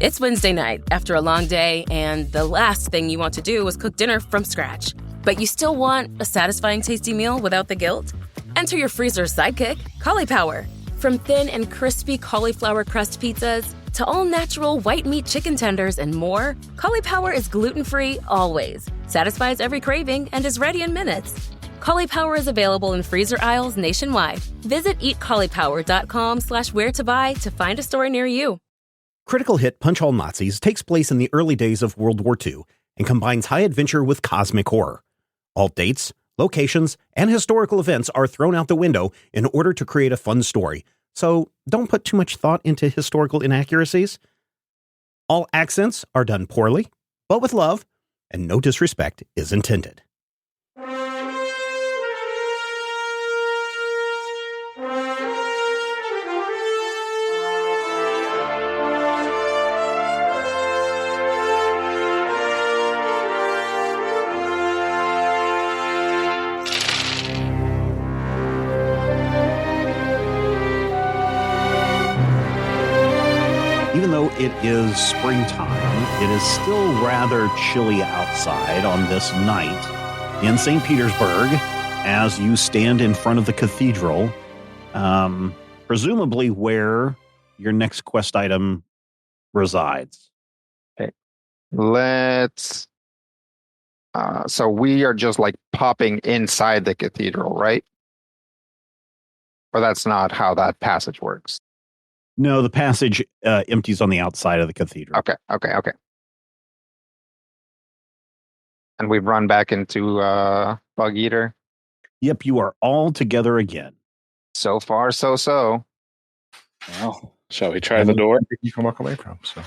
It's Wednesday night after a long day, and the last thing you want to do is cook dinner from scratch. But you still want a satisfying, tasty meal without the guilt? Enter your freezer's sidekick, Cauliflower. From thin and crispy cauliflower crust pizzas to all-natural white meat chicken tenders and more, Cauliflower is gluten-free always, satisfies every craving, and is ready in minutes. Cauliflower is available in freezer aisles nationwide. Visit eatcauliflower.com/where-to-buy to find a store near you. Critical hit Punch All Nazis takes place in the early days of World War II and combines high adventure with cosmic horror. All dates, locations, and historical events are thrown out the window in order to create a fun story, so don't put too much thought into historical inaccuracies. All accents are done poorly, but with love, and no disrespect is intended. Even though it is springtime, it is still rather chilly outside on this night in St. Petersburg as you stand in front of the cathedral, presumably where your next quest item resides. Okay. Let's... so we are just like popping inside the cathedral, right? Or that's not how that passage works. No, the passage empties on the outside of the cathedral. Okay. And we've run back into Bug Eater. Yep, you are all together again. So far, so. Well, shall we try the door you can walk away from? So,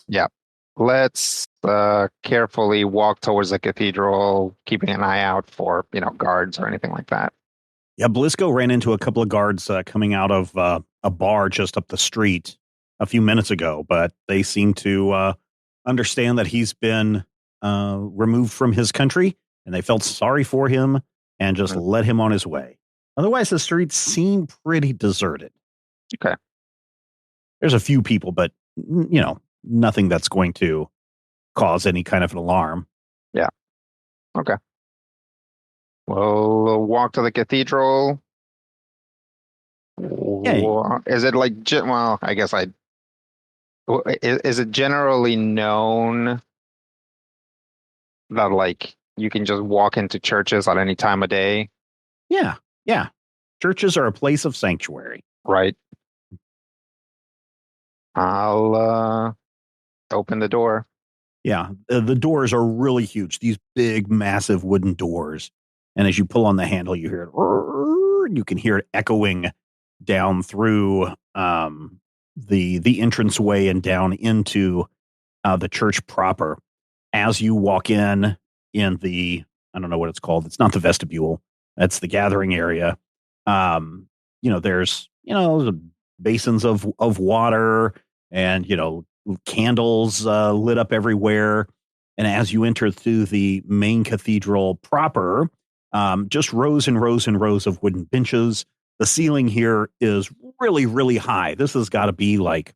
Yep. Let's carefully walk towards the cathedral, keeping an eye out for, guards or anything like that. Yeah, Blisco ran into a couple of guards coming out of a bar just up the street a few minutes ago, but they seem to understand that he's been removed from his country, and they felt sorry for him and just let him on his way. Otherwise, the streets seem pretty deserted. Okay. There's a few people, but, nothing that's going to cause any kind of an alarm. Yeah. Okay. We'll walk to the cathedral. Yeah. Is it like, well, I guess is it generally known that like you can just walk into churches at any time of day? Yeah. Churches are a place of sanctuary. Right. I'll open the door. Yeah. The doors are really huge. These big, massive wooden doors. And as you pull on the handle, you hear it. You can hear it echoing down through the entranceway and down into the church proper. As you walk in the, I don't know what it's called. It's not the vestibule. That's the gathering area. There's basins of water and candles lit up everywhere. And as you enter through the main cathedral proper, just rows and rows and rows of wooden benches. The ceiling here is really, really high. This has got to be like,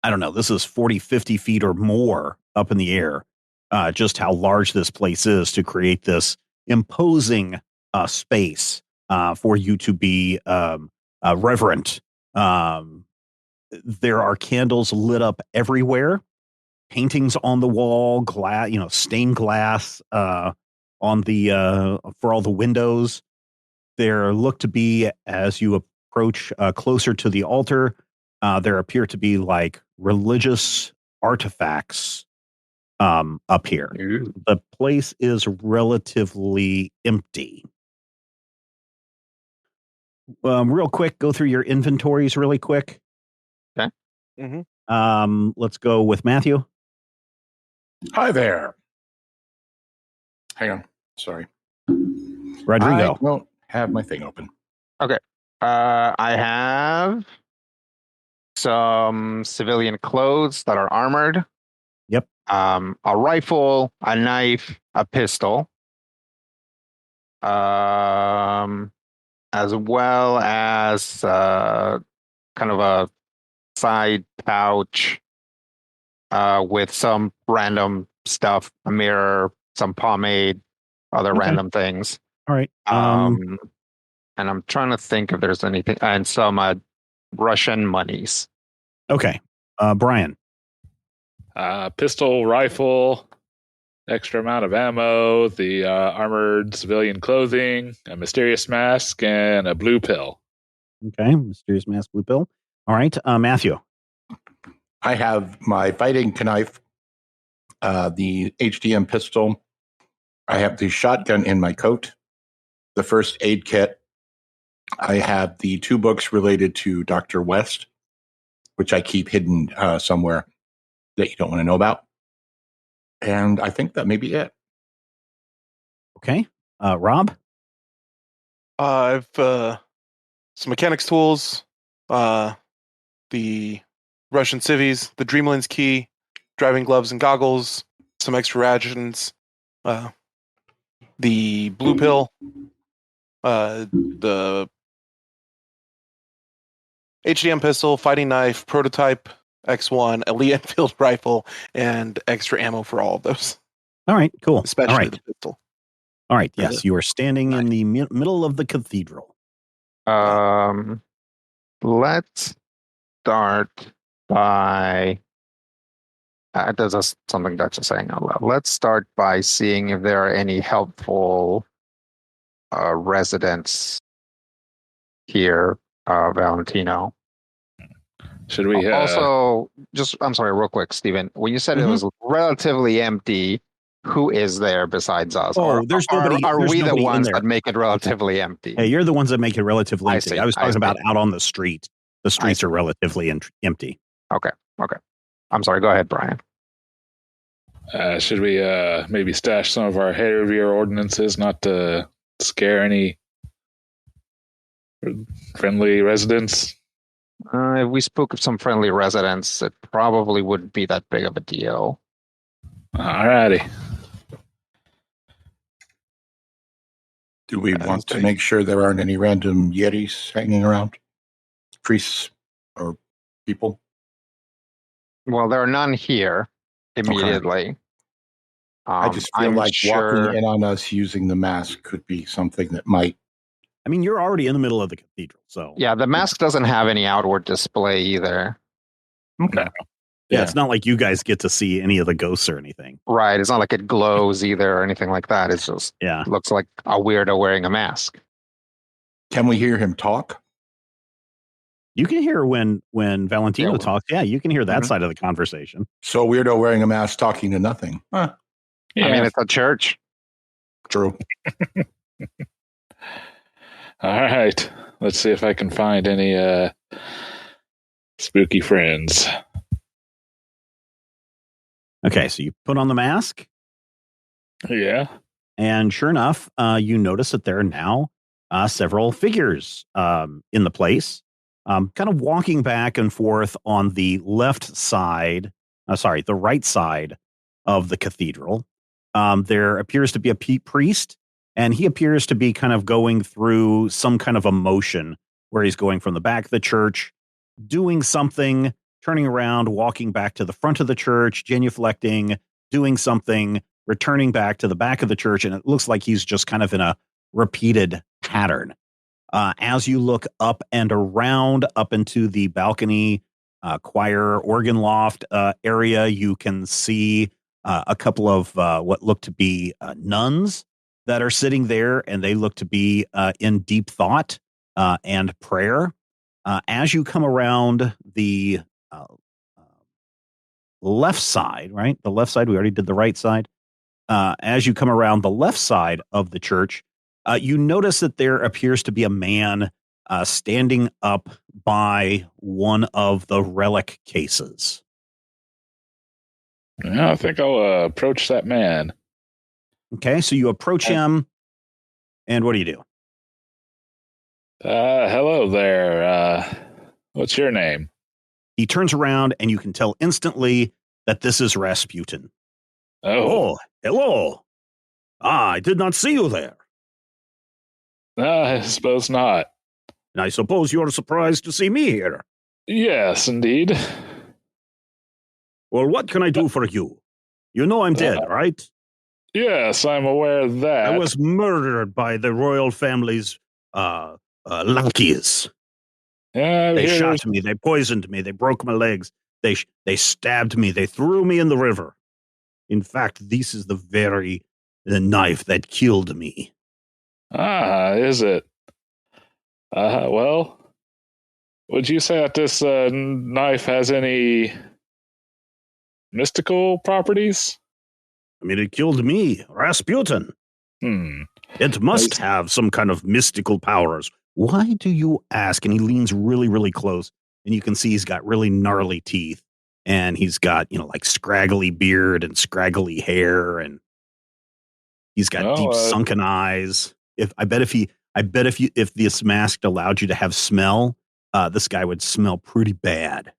I don't know, this is 40, 50 feet or more up in the air. Just how large this place is to create this imposing space for you to be reverent. There are candles lit up everywhere, paintings on the wall, glass, stained glass on the for all the windows. There look to be, as you approach closer to the altar, there appear to be like religious artifacts up here. Ooh. The place is relatively empty. Real quick, go through your inventories really quick. Okay. Mm-hmm. Let's go with Matthew. Hi there. Hang on. Sorry. Rodrigo. I don't have my thing open. Okay. I have some civilian clothes that are armored. Yep. A rifle, a knife, a pistol. As well as kind of a side pouch with some random stuff, a mirror, some pomade, other Okay. random things. All right. And I'm trying to think if there's anything, and some Russian monies. Okay. Brian. Pistol, rifle, extra amount of ammo, the armored civilian clothing, a mysterious mask, and a blue pill. Okay. Mysterious mask, blue pill. All right. Matthew. I have my fighting knife, the HDM pistol. I have the shotgun in my coat, the first aid kit. I have the 2 books related to Dr. West, which I keep hidden somewhere that you don't want to know about. And I think that may be it. Okay. Rob. I've some mechanics tools, the Russian civvies, the Dreamland's key, driving gloves and goggles, some extra rations, the blue pill, the HDM pistol, fighting knife, prototype X1, a Lee Enfield rifle, and extra ammo for all of those. All right. Cool. Especially all right. the pistol. All right. Yes, you are standing in the middle of the cathedral. Let's start by. Does something Dutch is saying out loud. Let's start by seeing if there are any helpful residents here, Valentino. Should we also I'm sorry, real quick, Stephen. When you said it was relatively empty, who is there besides us? There's nobody. Are there's we the nobody in ones there. that make it relatively empty? Hey, you're the ones that make it relatively empty. see, I was talking see. about out on the street. The streets are relatively empty. Okay. I'm sorry. Go ahead, Brian. should we maybe stash some of our heavier ordinances, not to scare any friendly residents? If we spook some friendly residents, it probably wouldn't be that big of a deal. Alrighty. Do we want to make sure there aren't any random Yetis hanging around? Priests or people? Well, there are none here immediately. Okay. I just feel like walking in on us using the mask could be something that might. I mean, you're already in the middle of the cathedral, so. Yeah, the mask doesn't have any outward display either. Okay. No. Yeah, it's not like you guys get to see any of the ghosts or anything. Right. It's not like it glows either or anything like that. It's just looks like a weirdo wearing a mask. Can we hear him talk? You can hear when Valentino talks. Yeah, you can hear that side of the conversation. So weirdo wearing a mask talking to nothing. Huh. Yeah. I mean, it's a church. True. All right. Let's see if I can find any spooky friends. Okay, so you put on the mask. Yeah. And sure enough, you notice that there are now several figures in the place, kind of walking back and forth on the left side, the right side of the cathedral. There appears to be a priest, and he appears to be kind of going through some kind of a motion where he's going from the back of the church, doing something, turning around, walking back to the front of the church, genuflecting, doing something, returning back to the back of the church, and it looks like he's just kind of in a repeated pattern. As you look up and around, up into the balcony, choir, organ loft area, you can see a couple of what look to be nuns that are sitting there, and they look to be in deep thought and prayer. As you come around the left side, right? The left side, we already did the right side. As you come around the left side of the church, you notice that there appears to be a man standing up by one of the relic cases. Yeah, I think I'll approach that man. Okay, so you approach him, and what do you do? Hello there. What's your name? He turns around, and you can tell instantly that this is Rasputin. Oh, hello. I did not see you there. I suppose not. And I suppose you're surprised to see me here. Yes, indeed. Well, what can I do for you? You know I'm dead, right? Yes, I'm aware of that. I was murdered by the royal family's lackeys. Yeah, They shot me. They poisoned me. They broke my legs. They stabbed me. They threw me in the river. In fact, this is the knife that killed me. Is it? Well, would you say that this knife has any mystical properties? I mean, it killed me, Rasputin. It must have some kind of mystical powers. Why do you ask? And he leans really, really close, and you can see he's got really gnarly teeth, and he's got, like scraggly beard and scraggly hair, and he's got deep sunken eyes. If this mask allowed you to have smell, this guy would smell pretty bad.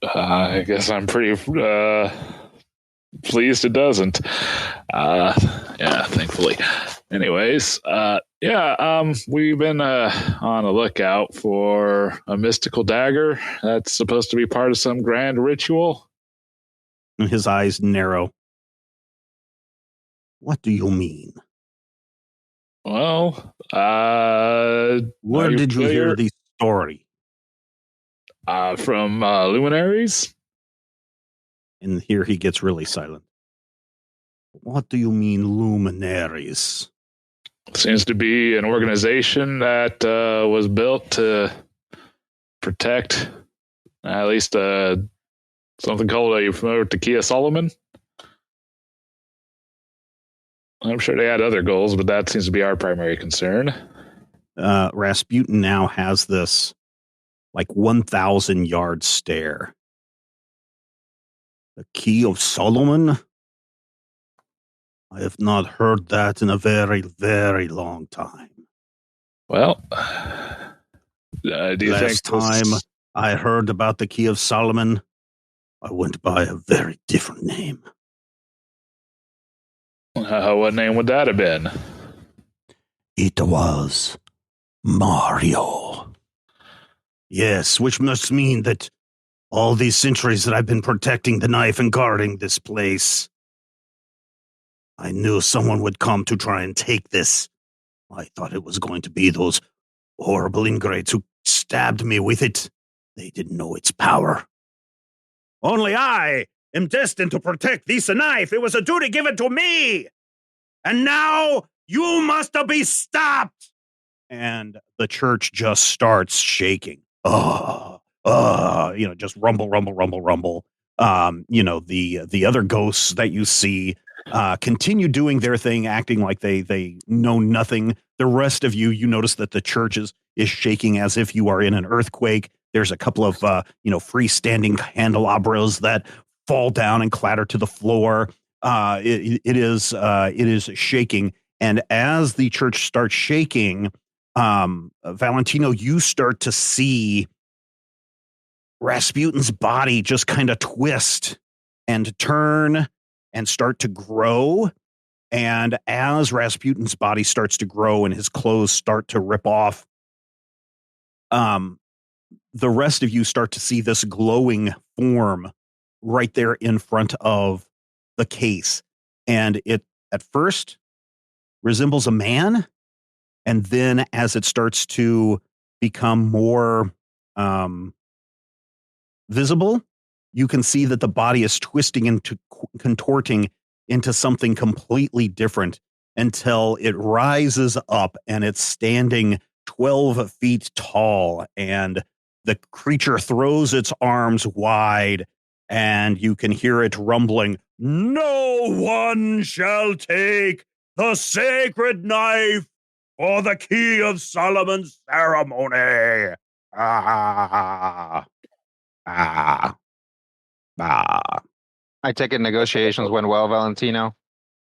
I guess I'm pretty pleased it doesn't. Yeah, thankfully. Anyways, we've been on the lookout for a mystical dagger that's supposed to be part of some grand ritual. And his eyes narrow. What do you mean? Well, where did you hear the story? From luminaries. And here he gets really silent. What do you mean, luminaries? Seems to be an organization that was built to protect at least something called, are you familiar with the Key of Solomon? I'm sure they had other goals, but that seems to be our primary concern. Rasputin now has this 1,000-yard stare. The Key of Solomon? I have not heard that in a very, very long time. Well, do you Last time I heard about the Key of Solomon, I went by a very different name. What name would that have been? It was Mario. Yes, which must mean that all these centuries that I've been protecting the knife and guarding this place, I knew someone would come to try and take this. I thought it was going to be those horrible ingrates who stabbed me with it. They didn't know its power. Only I am destined to protect this knife. It was a duty given to me. And now you must be stopped. And the church just starts shaking. Just rumble, rumble, rumble, rumble. The other ghosts that you see continue doing their thing, acting like they know nothing. The rest of you notice that the church is shaking as if you are in an earthquake. There's a couple of freestanding candelabras that fall down and clatter to the floor. It is shaking, and as the church starts shaking, Valentino, you start to see Rasputin's body just kind of twist and turn and start to grow. And as Rasputin's body starts to grow and his clothes start to rip off, the rest of you start to see this glowing form right there in front of the case. And it at first resembles a man. And then as it starts to become more visible, you can see that the body is twisting and contorting into something completely different until it rises up and it's standing 12 feet tall, and the creature throws its arms wide, and you can hear it rumbling, "No one shall take the sacred knife for the Key of Solomon ceremony." I take it negotiations went well, Valentino.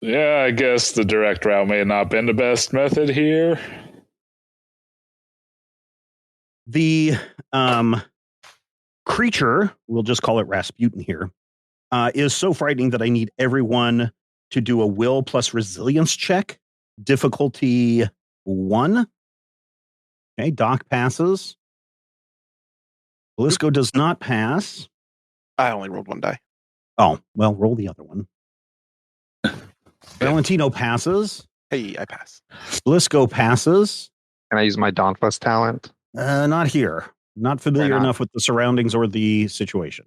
Yeah, I guess the direct route may have not been the best method here. The creature, we'll just call it Rasputin here, is so frightening that I need everyone to do a will plus resilience check. Difficulty 1. Okay, Doc passes. Blisco does not pass. I only rolled one die. Oh, well, roll the other one. Valentino passes. Hey, I pass. Blisco passes. Can I use my Dauntless talent? Not here. Not familiar Why not? enough with the surroundings or the situation.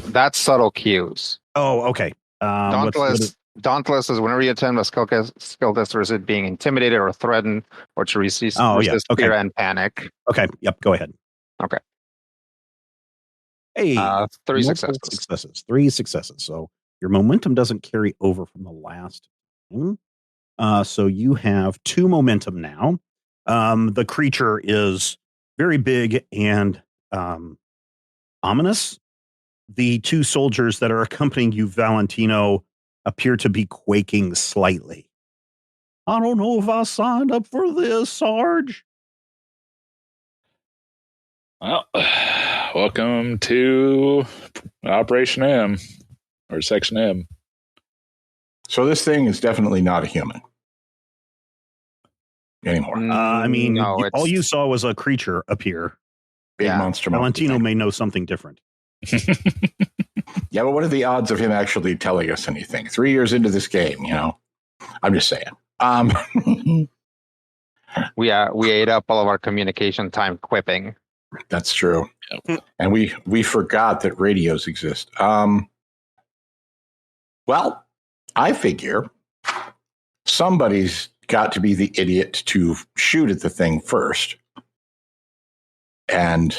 That's subtle cues. Oh, okay. Dauntless is whenever you attempt a skill test, or is it being intimidated or threatened, or to resist fear and panic. Okay. Yep. Go ahead. Okay. Hey, 3 multiple successes. 3 successes. So your momentum doesn't carry over from the last time. So you have 2 momentum now. The creature is very big and ominous. The 2 soldiers that are accompanying you, Valentino, appear to be quaking slightly. I don't know if I signed up for this, Sarge. Well, welcome to Operation M, or Section M. So this thing is definitely not a human anymore. I mean, no, all you saw was a creature appear. Big monster. Valentino may know something different. Yeah, but what are the odds of him actually telling us anything? 3 years into this game, I'm just saying. We ate up all of our communication time quipping. That's true. Yep. And we forgot that radios exist. Well, I figure somebody's got to be the idiot to shoot at the thing first. And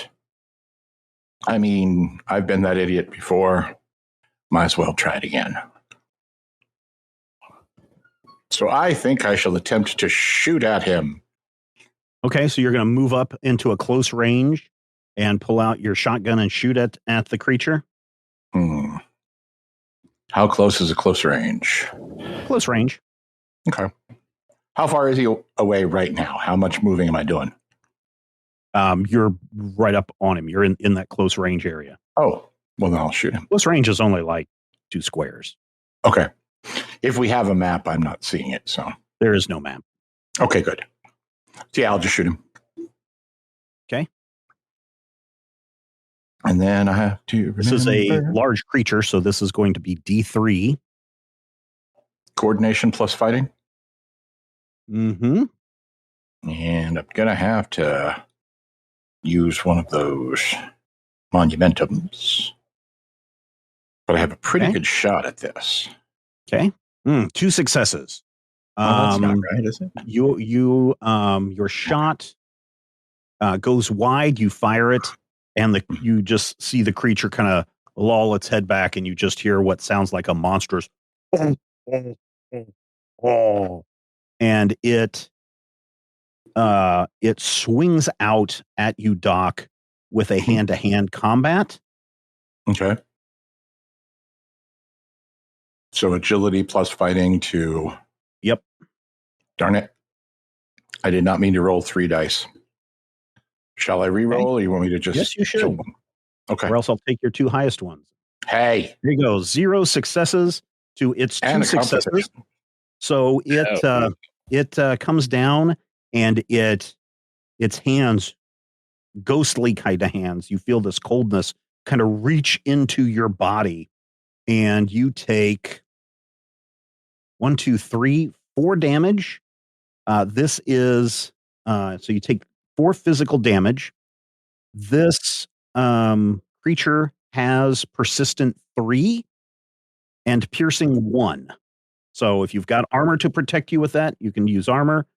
I mean, I've been that idiot before. Might as well try it again. So I think I shall attempt to shoot at him. Okay, so you're going to move up into a close range and pull out your shotgun and shoot at the creature? How close is a close range? Close range. Okay. How far is he away right now? How much moving am I doing? You're right up on him. You're in that close range area. Oh, well, then I'll shoot him. Close range is only like 2 squares. Okay. If we have a map, I'm not seeing it, so. There is no map. Okay, good. So yeah, I'll just shoot him. Okay. And then I have to This is a large creature, so this is going to be D3. Coordination plus fighting? Mm-hmm. And I'm going to have to use one of those monumentums. But I have a pretty good shot at this. Okay. 2 successes. That's not right, is it? Your shot goes wide, you fire it, and you just see the creature kind of loll its head back, and you just hear what sounds like a monstrous and it swings out at you, Doc, with a hand-to-hand combat. Okay. So agility plus fighting to... Yep. Darn it. I did not mean to roll 3 dice. Shall I re-roll, or you want me to just... Yes, you should. Okay. Or else I'll take your 2 highest ones. Hey. Here you go. 0 successes to its 2 successes. So it comes down, and its hands, ghostly kind of hands, you feel this coldness kind of reach into your body, and you take 1, 2, 3, 4 damage. This is so you take 4 physical damage. This creature has persistent 3 and piercing 1. So if you've got armor to protect you with that, you can use armor.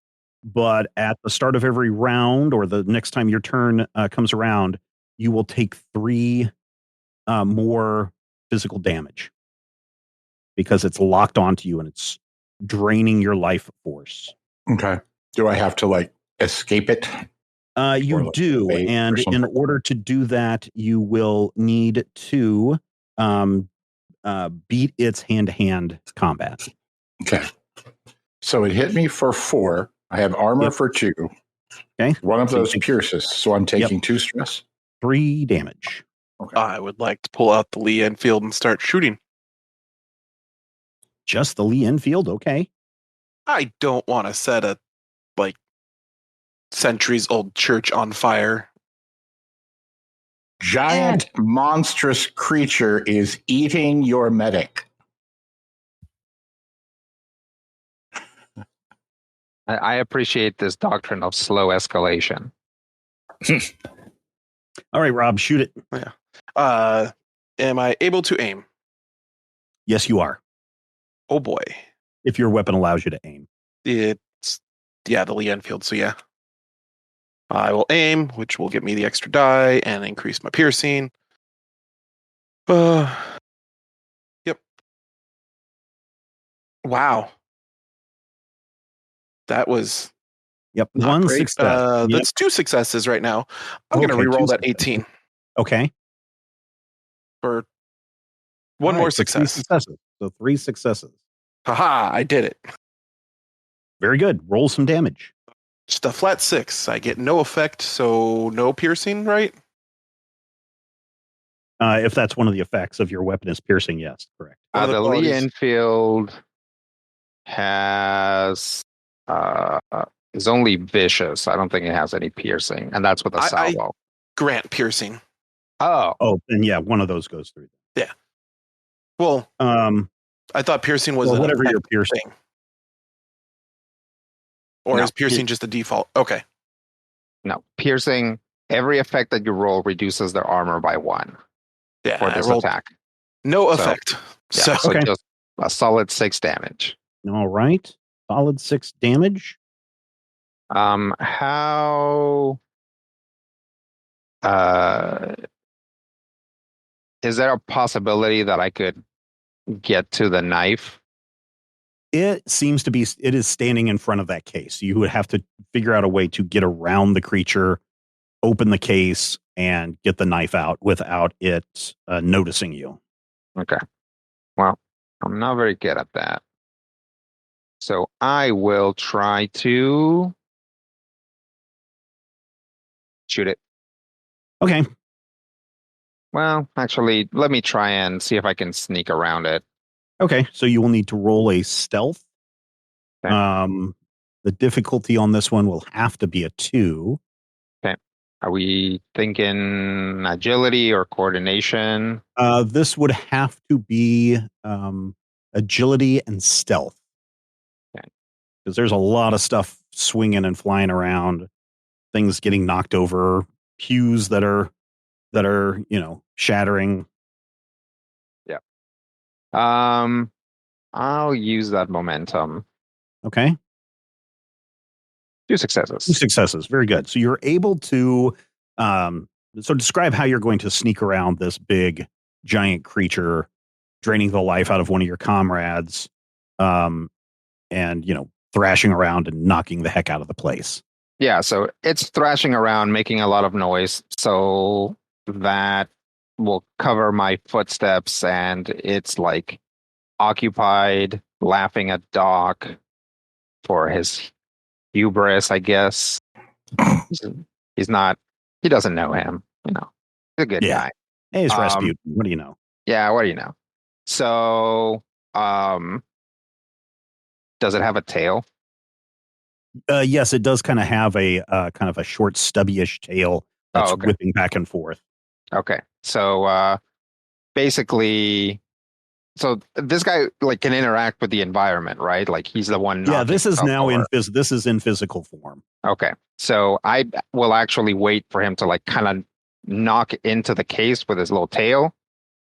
But at the start of every round, or the next time your turn comes around, you will take 3 more physical damage because it's locked onto you and it's draining your life force. Okay. Do I have to escape it? You do, and in order to do that, you will need to beat its hand-to-hand combat. Okay. So it hit me for 4. I have armor for 2. Okay. One of those pierces, so I'm taking 2 stress. 3 damage. Okay. I would like to pull out the Lee Enfield and start shooting. Just the Lee Enfield? Okay. I don't want to set a centuries old church on fire. giant monstrous creature is eating your medic. I appreciate this doctrine of slow escalation. All right, Rob, shoot it. Yeah. Am I able to aim? Yes, you are. Oh boy. If your weapon allows you to aim. It's the Lee Enfield. So yeah. I will aim, which will give me the extra die and increase my piercing. Yep. Wow. That was Yep. not One great. success. That's 2 successes right now. I'm going to re-roll that 18 Okay. for one more success. 3 successes. So 3 successes. Haha, I did it. Very good. Roll some damage. Just a flat 6. I get no effect, so no piercing, right? If that's one of the effects of your weapon is piercing, yes, correct. One of the The Lee qualities. Enfield has is only vicious. I don't think it has any piercing, and that's with a salvo. Grant piercing. Oh, Then yeah, one of those goes through. Yeah. Well, I thought piercing was whatever an your effect piercing. thing. Or No, is piercing just a default? Okay. no, piercing. Every effect that you roll reduces their armor by 1 Yeah, for I this rolled attack. no So, effect. Yeah, so Okay. just a solid 6 damage. All right. Solid 6 damage. How is there a possibility that I could get to the knife? It seems to be, it is standing in front of that case. You would have to figure out a way to get around the creature, open the case, and get the knife out without it noticing you. Okay. Well, I'm not very good at that. So I will try to shoot it. Okay. Well, actually, let me try and see if I can sneak around it. Okay. So you will need to roll a stealth. Okay. The difficulty on this one will have to be a 2. Okay. Are we thinking agility or coordination? This would have to be agility and stealth. Okay. Because there's a lot of stuff swinging and flying around, things getting knocked over, pews that are shattering. Yeah. I'll use that momentum. Okay. 2 successes. 2 successes. Very good. So you're able to so describe how you're going to sneak around this big giant creature, draining the life out of one of your comrades, and thrashing around and knocking the heck out of the place. Yeah, so it's thrashing around, making a lot of noise. So that will cover my footsteps, and it's like occupied, laughing at Doc for his hubris, I guess. He doesn't know him, He's a good guy. Hey, it's Rasputin. What do you know? Yeah, what do you know? So, does it have a tail? Yes, it does kind of have a kind of a short, stubby-ish tail that's okay. whipping back and forth. Okay, so basically, so this guy can interact with the environment, right? Like he's the one. Yeah, this is now over. this is in physical form. Okay, so I will actually wait for him to kind of knock into the case with his little tail,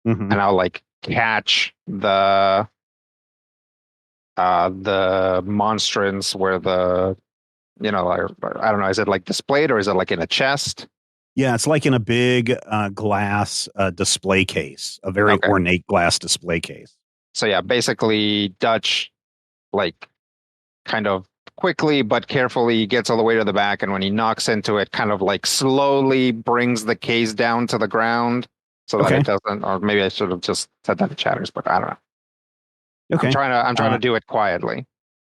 and I'll catch the monstrance where the I don't know, is it displayed or is it in a chest? Yeah, it's like in a big glass display case, a very ornate glass display case. So yeah, basically Dutch kind of quickly but carefully gets all the way to the back, and when he knocks into it, kind of slowly brings the case down to the ground so that it doesn't, or maybe I should have just said that it shatters, but I don't know. Okay. I'm trying to do it quietly.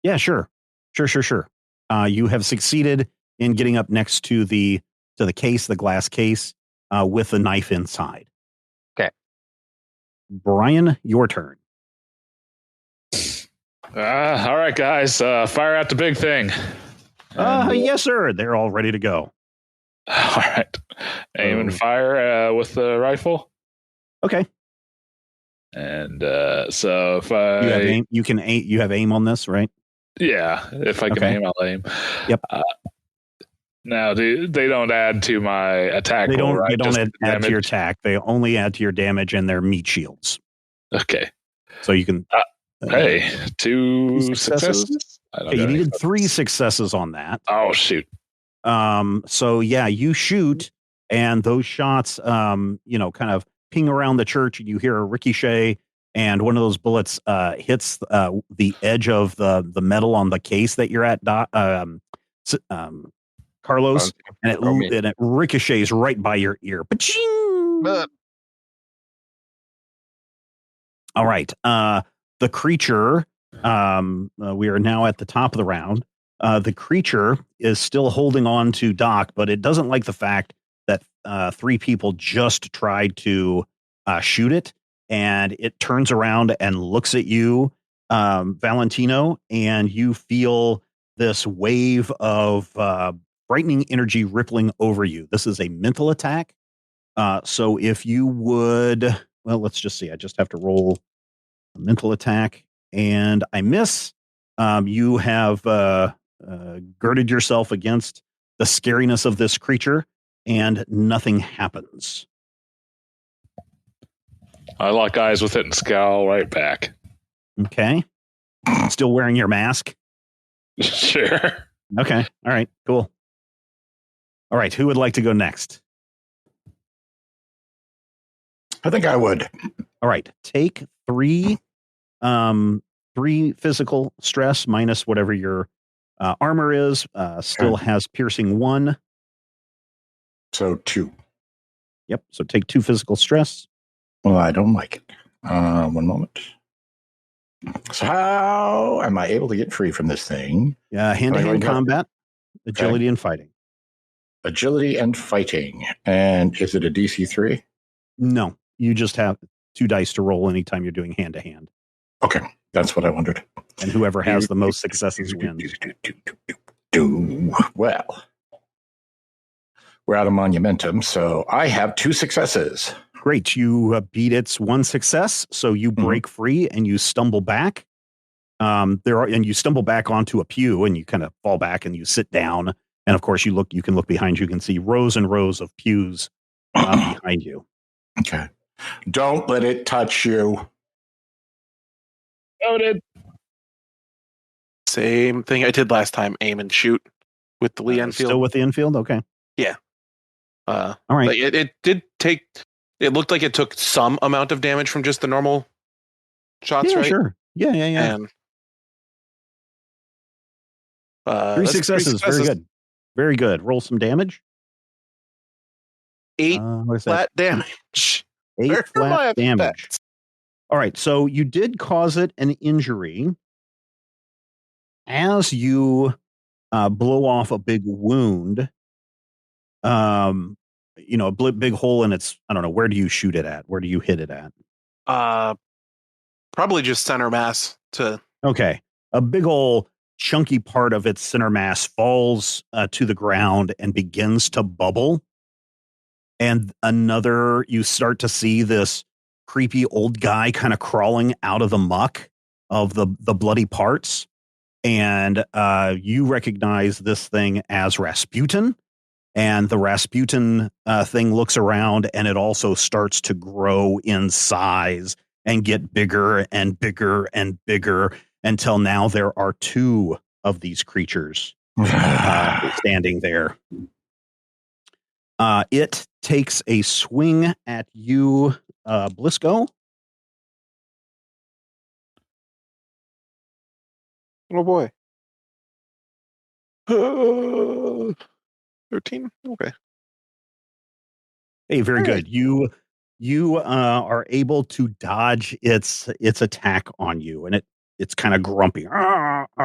Yeah, sure. You have succeeded in getting up next to the case, the glass case, with the knife inside. Okay. Brian, your turn. All right, guys, fire out the big thing. Yes, sir. They're all ready to go. All right. aim and fire with the rifle. Okay. And so if I you have aim, you have aim on this, right? Yeah, if I can aim, I'll aim. Yep. Now, they don't add to my attack. They don't. Right? They don't add to your damage? attack. They only add to your damage and their meat shields. Okay. So you can. Hey, 2 successes. Okay, you needed 3 successes on that. Oh shoot. So yeah, you shoot, and those shots, kind of ping around the church, and you hear a ricochet, and one of those bullets hits the edge of the metal on the case that you're at, Carlos, and it ricochets right by your ear. Ba-ching! All right. The creature, we are now at the top of the round. The creature is still holding on to Doc, but it doesn't like the fact that 3 people just tried to shoot it, and it turns around and looks at you, Valentino, and you feel this wave of frightening energy rippling over you. This is a mental attack. So if you would, well, let's just see. I just have to roll a mental attack, and I miss. You have girded yourself against the scariness of this creature, and nothing happens. I lock eyes with it and scowl right back. Okay. Still wearing your mask? Sure. Okay. All right. Cool. All right. Who would like to go next? I think I would. All right. Take 3 physical stress minus whatever your armor is. Still has piercing 1. So 2. Yep. So take 2 physical stress. Well, I don't like it. 1 moment. So how am I able to get free from this thing? Hand-to-hand combat, agility, and fighting. Agility and fighting. And is it a DC 3? No. You just have 2 dice to roll anytime you're doing hand-to-hand. Okay. That's what I wondered. And whoever has the most successes wins. Well, we're out of monumentum, so I have 2 successes. Great. You beat its 1 success, so you break free and you stumble back. And you stumble back onto a pew, and you kind of fall back and you sit down. And of course, you can look behind you. You can see rows and rows of pews behind you. Okay. Don't let it touch you. Noted. Same thing I did last time. Aim and shoot with the Lee Enfield. Still with the Enfield? Okay. Yeah. All right. Like it did take. It looked like it took some amount of damage from just the normal shots, right? Sure. Yeah. And 3 successes. Very good. Very good. Roll some damage. 8 flat damage. 8 flat damage. All right. So you did cause it an injury as you blow off a big wound. A big hole in its. I don't know. Where do you shoot it at? Where do you hit it at? Probably just center mass to. Okay. A big old chunky part of its center mass falls to the ground and begins to bubble. And you start to see this creepy old guy kind of crawling out of the muck of the bloody parts. And you recognize this thing as Rasputin. And the Rasputin thing looks around, and it also starts to grow in size and get bigger and bigger and bigger until now there are 2 of these creatures standing there. It takes a swing at you, Blisco. Oh boy. 13. Okay. Hey, very good. You are able to dodge its attack on you, and it's kind of grumpy. I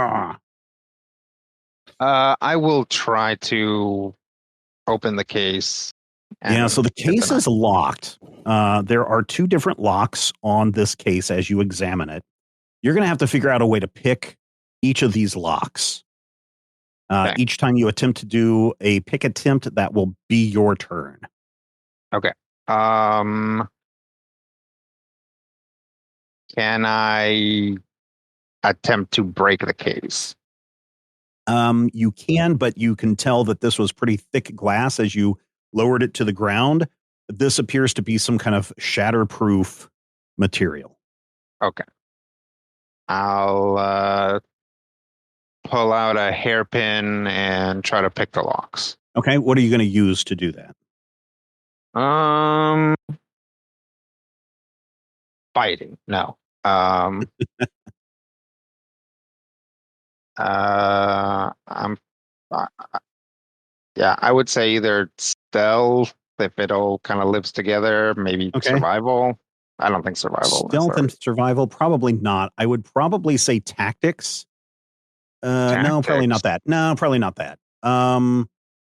will try to open the case. Yeah, so the case is locked. There are 2 different locks on this case as you examine it. You're going to have to figure out a way to pick each of these locks. Okay. Each time you attempt to do a pick attempt, that will be your turn. Okay. Can I attempt to break the case? You can, but you can tell that this was pretty thick glass as you lowered it to the ground. This appears to be some kind of shatterproof material. Okay. I'll pull out a hairpin and try to pick the locks. Okay, what are you going to use to do that? Fighting. No. I'm. Yeah, I would say either stealth if it all kind of lives together. Maybe Okay. survival. I don't think survival. Stealth and survival, probably not. I would probably say tactics. No, probably not that. No, probably not that.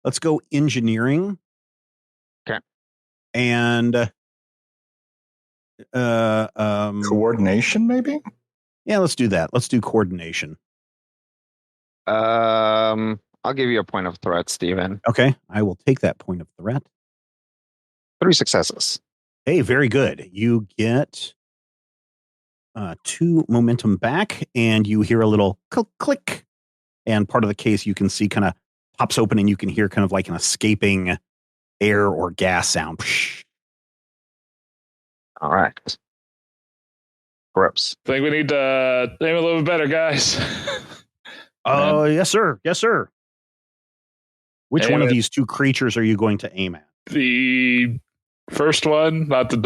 Let's go engineering. Okay. And coordination, maybe? Yeah, let's do that. Let's do coordination. I'll give you a point of threat, Steven. Okay, I will take that point of threat. 3 successes. Hey, very good. You get 2 momentum back, and you hear a little click. And part of the case you can see kind of pops open, and you can hear kind of like an escaping air or gas sound. All right. Gross. I think we need to aim a little bit better, guys. Oh, yes, sir. Yes, sir. Which one of these 2 creatures are you going to aim at? The first one, not the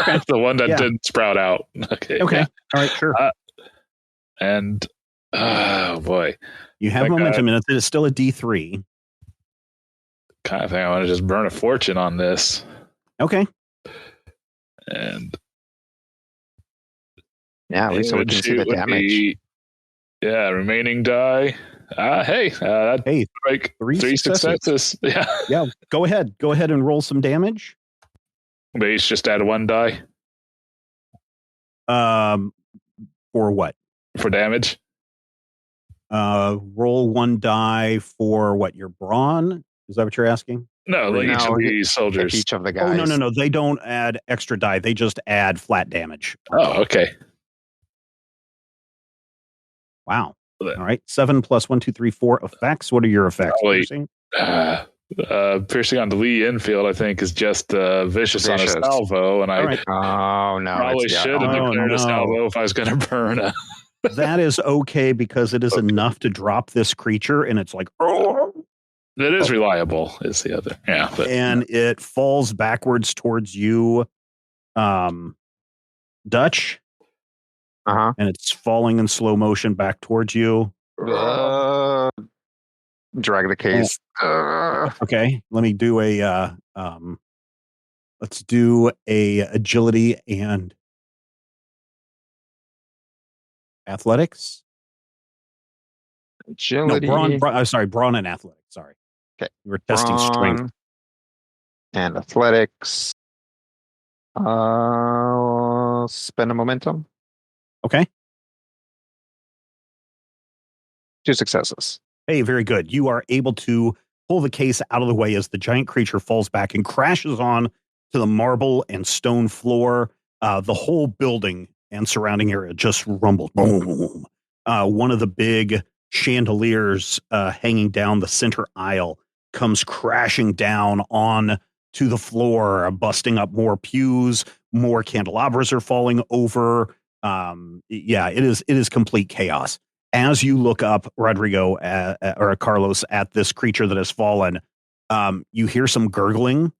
okay. The one that didn't sprout out. Okay. Okay. Yeah. All right. Sure. And oh boy, you have momentum, and it's still a D3. Kind of thing. I want to just burn a fortune on this. Okay. And yeah, at least so we can see the damage. Remaining die. Hey, like 3 successes. Yeah. Yeah. Go ahead and roll some damage. Base just add 1 die. For what? For damage. Roll 1 die for what? Your brawn? Is that what you're asking? No, like each of these soldiers. Each of the guys. Oh, no. They don't add extra die. They just add flat damage. Oh, okay. Wow. All right. 7 plus 1, 2, 3, 4 effects. What are your effects? Piercing on the Lee infield, I think, is just vicious on a salvo. And oh, no. Probably should have declared a salvo if I was going to burn a. That is okay because it is enough to drop this creature, and it's like, oh. It is reliable, is the other. Yeah. And it falls backwards towards you, Dutch. And it's falling in slow motion back towards you. Drag the case. Okay, let me do let's do a agility and athletics. Agility. No, brawn and athletics. Sorry. Okay. We're testing strength and athletics. Spend a momentum. Okay. 2 successes. Hey, very good. You are able to pull the case out of the way as the giant creature falls back and crashes on to the marble and stone floor. The whole building and surrounding area just rumbled. Boom. One of the big chandeliers hanging down the center aisle comes crashing down on to the floor, busting up more pews. More candelabras are falling over. It is complete chaos. As you look up, Rodrigo or Carlos, at this creature that has fallen, you hear some gurgling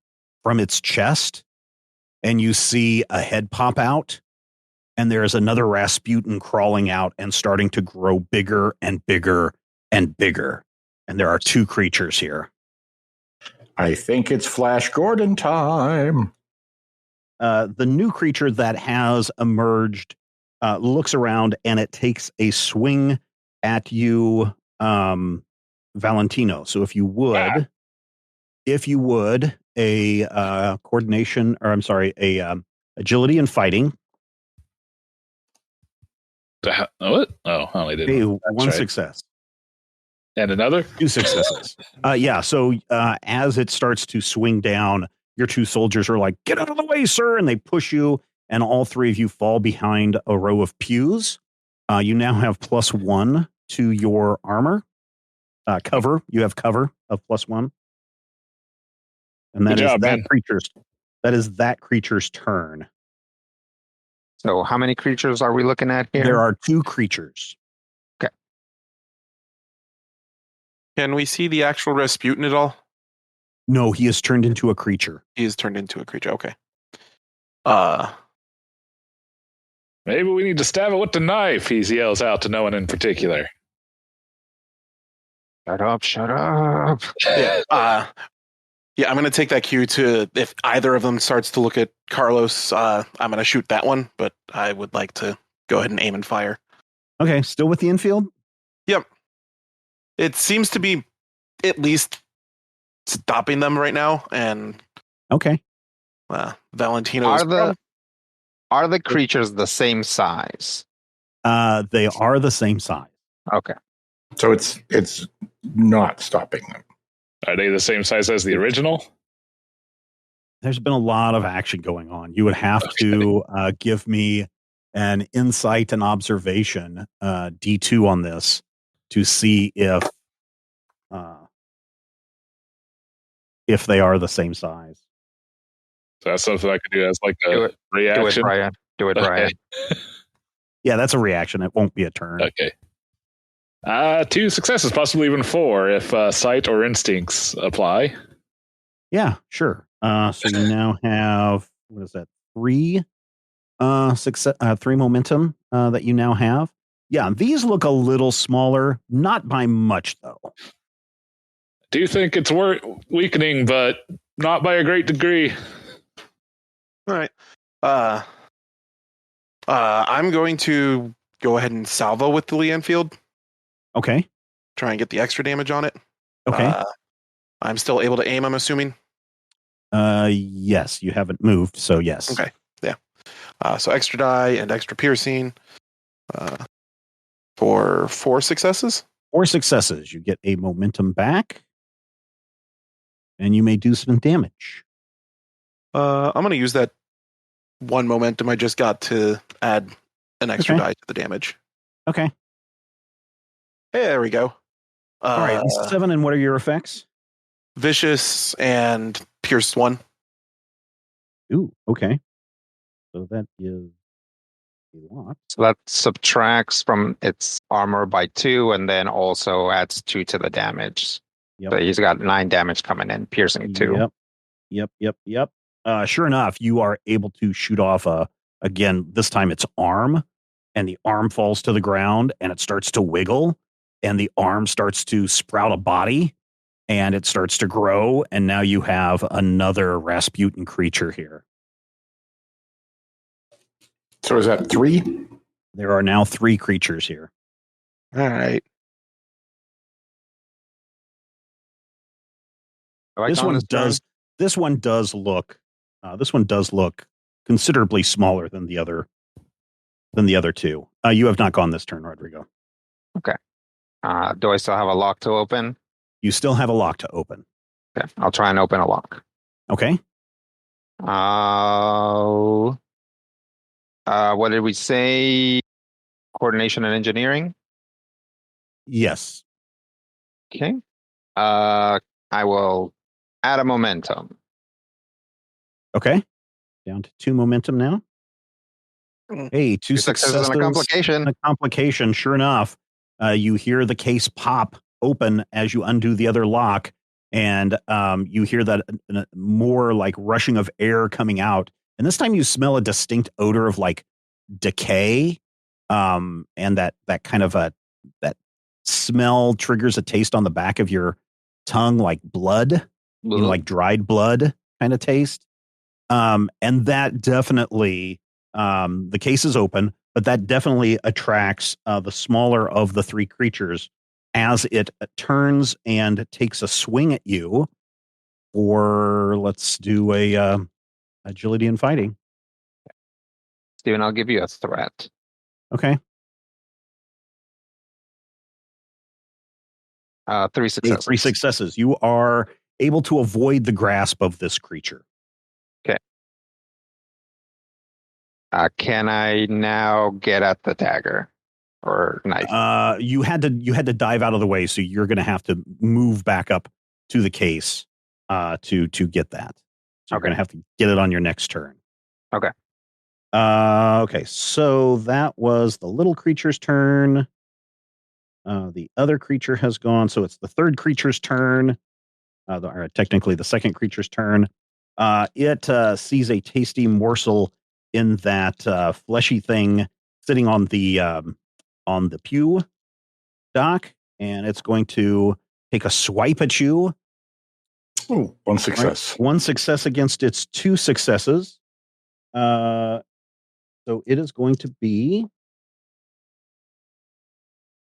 from its chest, and you see a head pop out, and there is another Rasputin crawling out and starting to grow bigger and bigger and bigger. And there are 2 creatures here. I think it's Flash Gordon time. The new creature that has emerged looks around, and it takes a swing at you, Valentino. So if you would, a coordination, or I'm sorry, agility and fighting. What? Oh, I only did one success. And another? 2 successes. So as it starts to swing down, your two soldiers are like, "Get out of the way, sir!" And they push you, and all three of you fall behind a row of pews. You now have +1 to your armor. Cover. You have cover of +1. And that Good is job, that man. that creature's turn. So how many creatures are we looking at here? There are 2 creatures. Can we see the actual Rasputin at all? No, he is turned into a creature. He is turned into a creature. Okay. Maybe we need to stab it with the knife, he yells out to no one in particular. Shut up, shut up. Yeah. Yeah, I'm going to take that cue to, if either of them starts to look at Carlos, I'm going to shoot that one, but I would like to go ahead and aim and fire. Okay, still with the infield? Yep. It seems to be at least stopping them right now, and Okay. Valentino Are the creatures the same size? They are the same size. Okay. So it's not stopping them. Are they the same size as the original? There's been a lot of action going on. You would have to give me an insight and observation D2 on this to see if they are the same size. So that's something I could do as like a reaction. Do it, Brian. Do it, Brian. Yeah, that's a reaction. It won't be a turn. Okay. 2 successes, possibly even 4 if sight or instincts apply. Yeah, sure. So you now have, what is that? 3 success, 3 momentum that you now have. Yeah, these look a little smaller, not by much though. Do you think it's weakening, but not by a great degree? All right. I'm going to go ahead and salvo with the Lee Enfield. Okay. Try and get the extra damage on it. Okay. I'm still able to aim, I'm assuming. Yes, you haven't moved, so yes. Okay. Yeah. So extra die and extra piercing for 4 successes. 4 successes. You get a momentum back, and you may do some damage. I'm going to use that 1 momentum I just got to add an extra die to the damage. Okay. Hey, there we go. All right. 7, and what are your effects? Vicious and Pierce 1. Ooh, okay. So that is a lot. So that subtracts from its armor by 2 and then also adds 2 to the damage. Yep. So he's got 9 damage coming in, piercing 2. Yep. Sure enough, you are able to shoot off again, this time it's arm, and the arm falls to the ground and it starts to wiggle, and the arm starts to sprout a body, and it starts to grow, and now you have another Rasputin creature here. So is that 3? There are now 3 creatures here. All right. This one does look considerably smaller than the other 2. You have not gone this turn, Rodrigo. Okay. Do I still have a lock to open? You still have a lock to open. Okay. I'll try and open a lock. Okay. What did we say? Coordination and engineering? Yes. Okay. I will add a momentum. Okay. Down to 2 momentum now. Hey, 2 successes and a complication. A complication, sure enough. You hear the case pop open as you undo the other lock, and you hear that more like rushing of air coming out. And this time you smell a distinct odor of like decay, and that kind of that smell triggers a taste on the back of your tongue, like blood, like dried blood kind of taste. And that definitely, the case is open, but that definitely attracts the smaller of the 3 creatures as it turns and takes a swing at you. Or let's do a agility and fighting. Steven, I'll give you a threat. Okay. 3 successes. 3 successes. You are able to avoid the grasp of this creature. Can I now get at the dagger or knife? You had to dive out of the way, so you're going to have to move back up to the case to get that. So you're going to have to get it on your next turn. Okay. Okay, so that was the little creature's turn. The other creature has gone, so it's the third creature's turn. Or technically, the second creature's turn. It sees a tasty morsel in that fleshy thing sitting on the pew dock, and it's going to take a swipe at you. Oh, one success. Right? One success against its two successes. So it is going to be.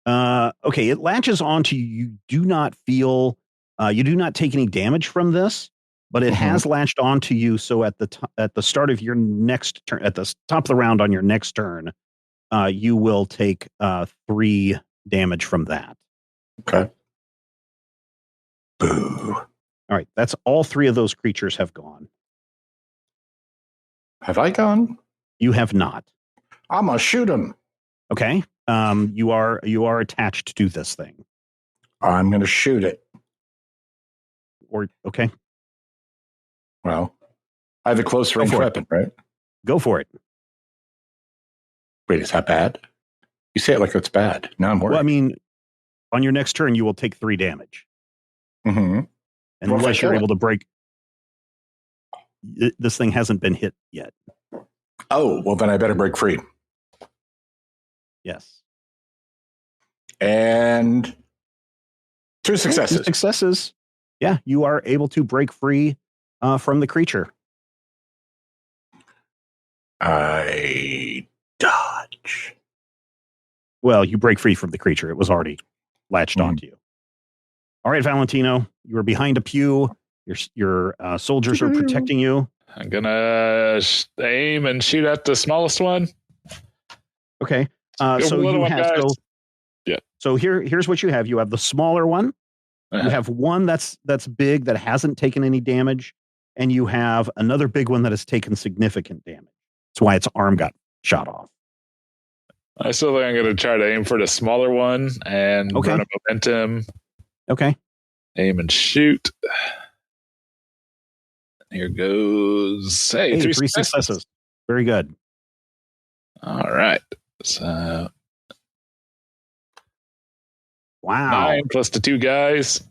Okay, it latches onto you. You do not feel. You do not take any damage from this, but it has latched onto you. So at the start of your next turn, at the top of the round on your next turn, you will take 3 damage from that. Okay. Boo. All right, that's all 3 of those creatures have gone. Have I gone? You have not. I'm gonna shoot him. Okay. You are attached to this thing. I'm gonna shoot it. Or okay. Well, I have a close range weapon, right? Go for it. Wait, is that bad? You say it like it's bad. Now I'm worried. Well, I mean, on your next turn, you will take 3 damage. Mm-hmm. And unless you're able to break, this thing hasn't been hit yet. Oh, well, then I better break free. Yes. And 2 successes. 2 successes. Yeah, you are able to break free from the creature. I dodge. Well, you break free from the creature. It was already latched onto you. All right, Valentino, you are behind a pew. Your soldiers are protecting you. I'm gonna aim and shoot at the smallest one. Okay. So you have So here's what you have. You have the smaller one. You have one that's big that hasn't taken any damage, and you have another big one that has taken significant damage. That's why its arm got shot off. I still think I'm going to try to aim for the smaller one and burn a momentum. Okay. Aim and shoot. Here goes. Hey, 3 successes. Very good. All right. So. Wow. 9 plus the 2 guys.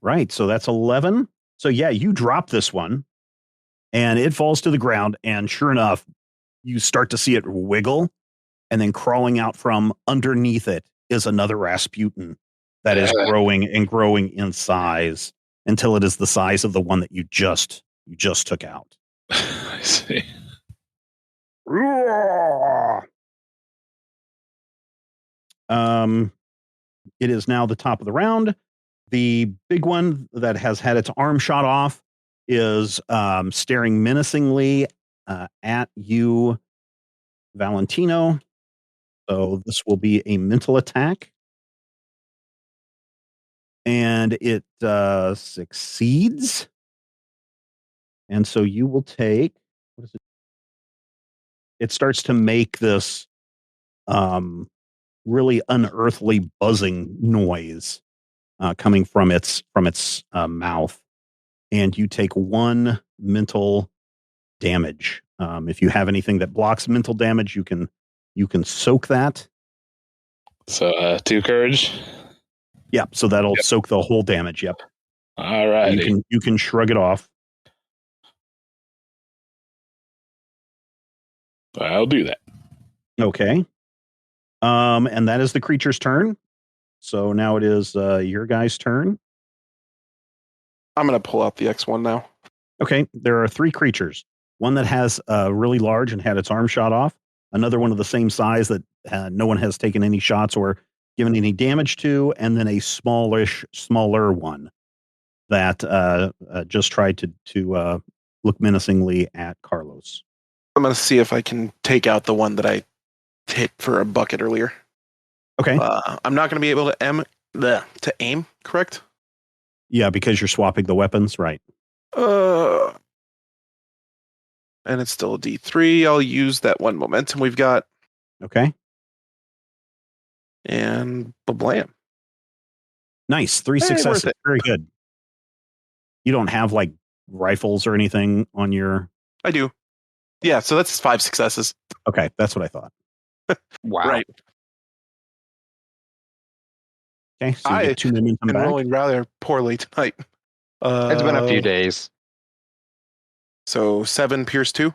Right. So that's 11. So yeah, you drop this one and it falls to the ground. And sure enough, you start to see it wiggle, and then crawling out from underneath it is another Rasputin that is growing and growing in size until it is the size of the one that you just took out. I see. It is now the top of the round. The big one that has had its arm shot off is staring menacingly at you, Valentino. So this will be a mental attack. And it succeeds. And so you will take, what is it? It starts to make this really unearthly buzzing noise coming from its mouth. And you take 1 mental damage. If you have anything that blocks mental damage, you can soak that. So 2 courage. Yep. So that'll soak the whole damage. Yep. All right. You can shrug it off. I'll do that. Okay. And that is the creature's turn. So now it is your guy's turn. I'm going to pull out the X1 now. Okay. There are 3 creatures. One that has really large and had its arm shot off. Another one of the same size that no one has taken any shots or given any damage to. And then a smaller one that just tried to look menacingly at Carlos. I'm going to see if I can take out the one that I hit for a bucket earlier. Okay. I'm not going to be able to aim, correct? Yeah, because you're swapping the weapons, right? and it's still a D3. I'll use that 1 momentum we've got. Okay. And blam. Nice. 3 Hey, worth successes. it. Very good. You don't have like rifles or anything on your. I do. Yeah, so that's 5 successes. Okay, that's what I thought. Wow. Right. Okay, so you get 2 momentum Been back. rolling rather poorly tonight. It's been a few days. So 7 pierce 2.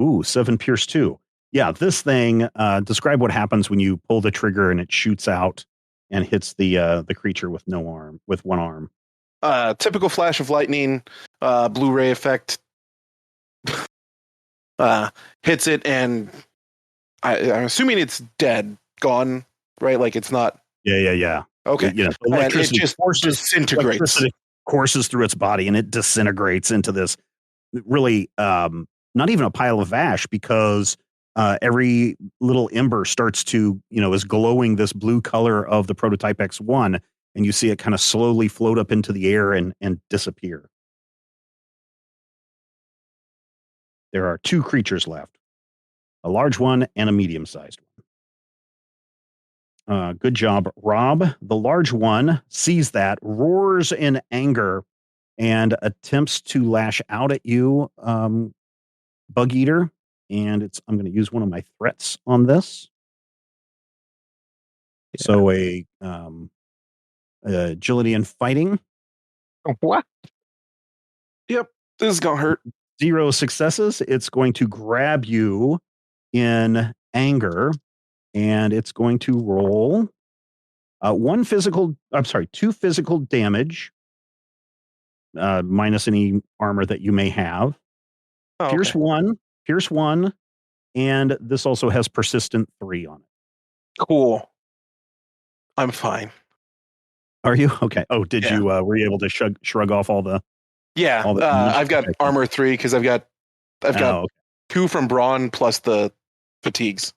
Ooh, 7 pierce 2. Yeah, this thing. Describe what happens when you pull the trigger and it shoots out and hits the creature with with one arm. Typical flash of lightning, Blu-ray effect. Hits it, and I'm assuming it's dead, gone, right? Like it's not. Yeah. Okay. You know, electricity it just disintegrates. Electricity courses through its body and it disintegrates into this really not even a pile of ash, because every little ember starts to, is glowing this blue color of the prototype X1, and you see it kind of slowly float up into the air and disappear. There are 2 creatures left, a large one and a medium-sized one. Good job, Rob. The large one sees that, roars in anger, and attempts to lash out at you, Bug Eater. And I'm going to use one of my threats on this. Yeah. So agility and fighting. What? Yep, this is gonna hurt. 0 successes. It's going to grab you in anger, and it's going to roll 2 physical damage, minus any armor that you may have. Oh, Pierce okay. 1, and this also has persistent 3 on it. Cool. I'm fine. Are you okay? Oh, did Yeah. you? Were you able to shrug off all the? Yeah, all the I've got armor 3 because I've got okay. 2 from brawn plus the fatigues.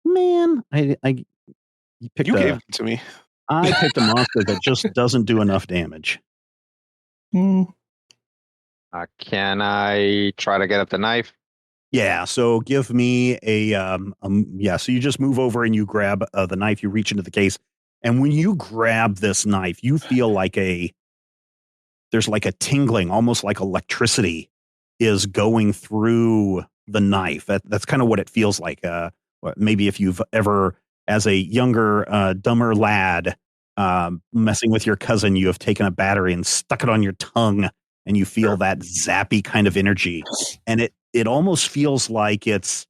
Man, you gave it to me. I picked a monster that just doesn't do enough damage. Can I try to get at the knife? Yeah, so give me so you just move over and you grab the knife, you reach into the case, and when you grab this knife, you feel like there's like a tingling, almost like electricity is going through the knife. That's kind of what it feels like. Maybe if you've ever, as a younger, dumber lad, messing with your cousin, you have taken a battery and stuck it on your tongue, and you feel that zappy kind of energy, and it almost feels like it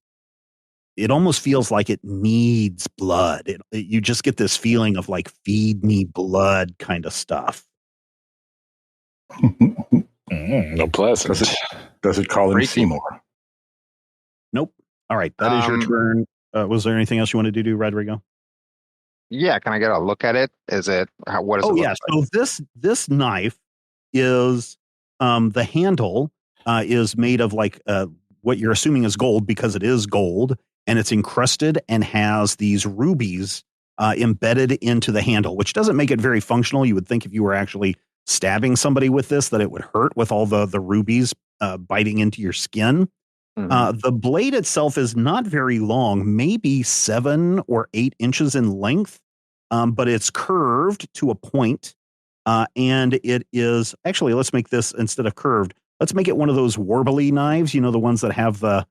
needs blood. You just get this feeling of like, feed me blood kind of stuff. No pleasant. Does it call him Seymour? Nope. All right, that is your turn. Was there anything else you wanted to do, Rodrigo? Yeah, can I get a look at it? What is it? Oh yeah. Like? So this knife is the handle is made of like what you're assuming is gold, because it is gold, and it's encrusted and has these rubies embedded into the handle, which doesn't make it very functional. You would think if you were actually stabbing somebody with this that it would hurt with all the rubies biting into your skin. Mm-hmm. The blade itself is not very long, maybe 7 or 8 inches in length, but it's curved to a point, and it is actually, let's make this, instead of curved, let's make it one of those warbly knives, the ones that have the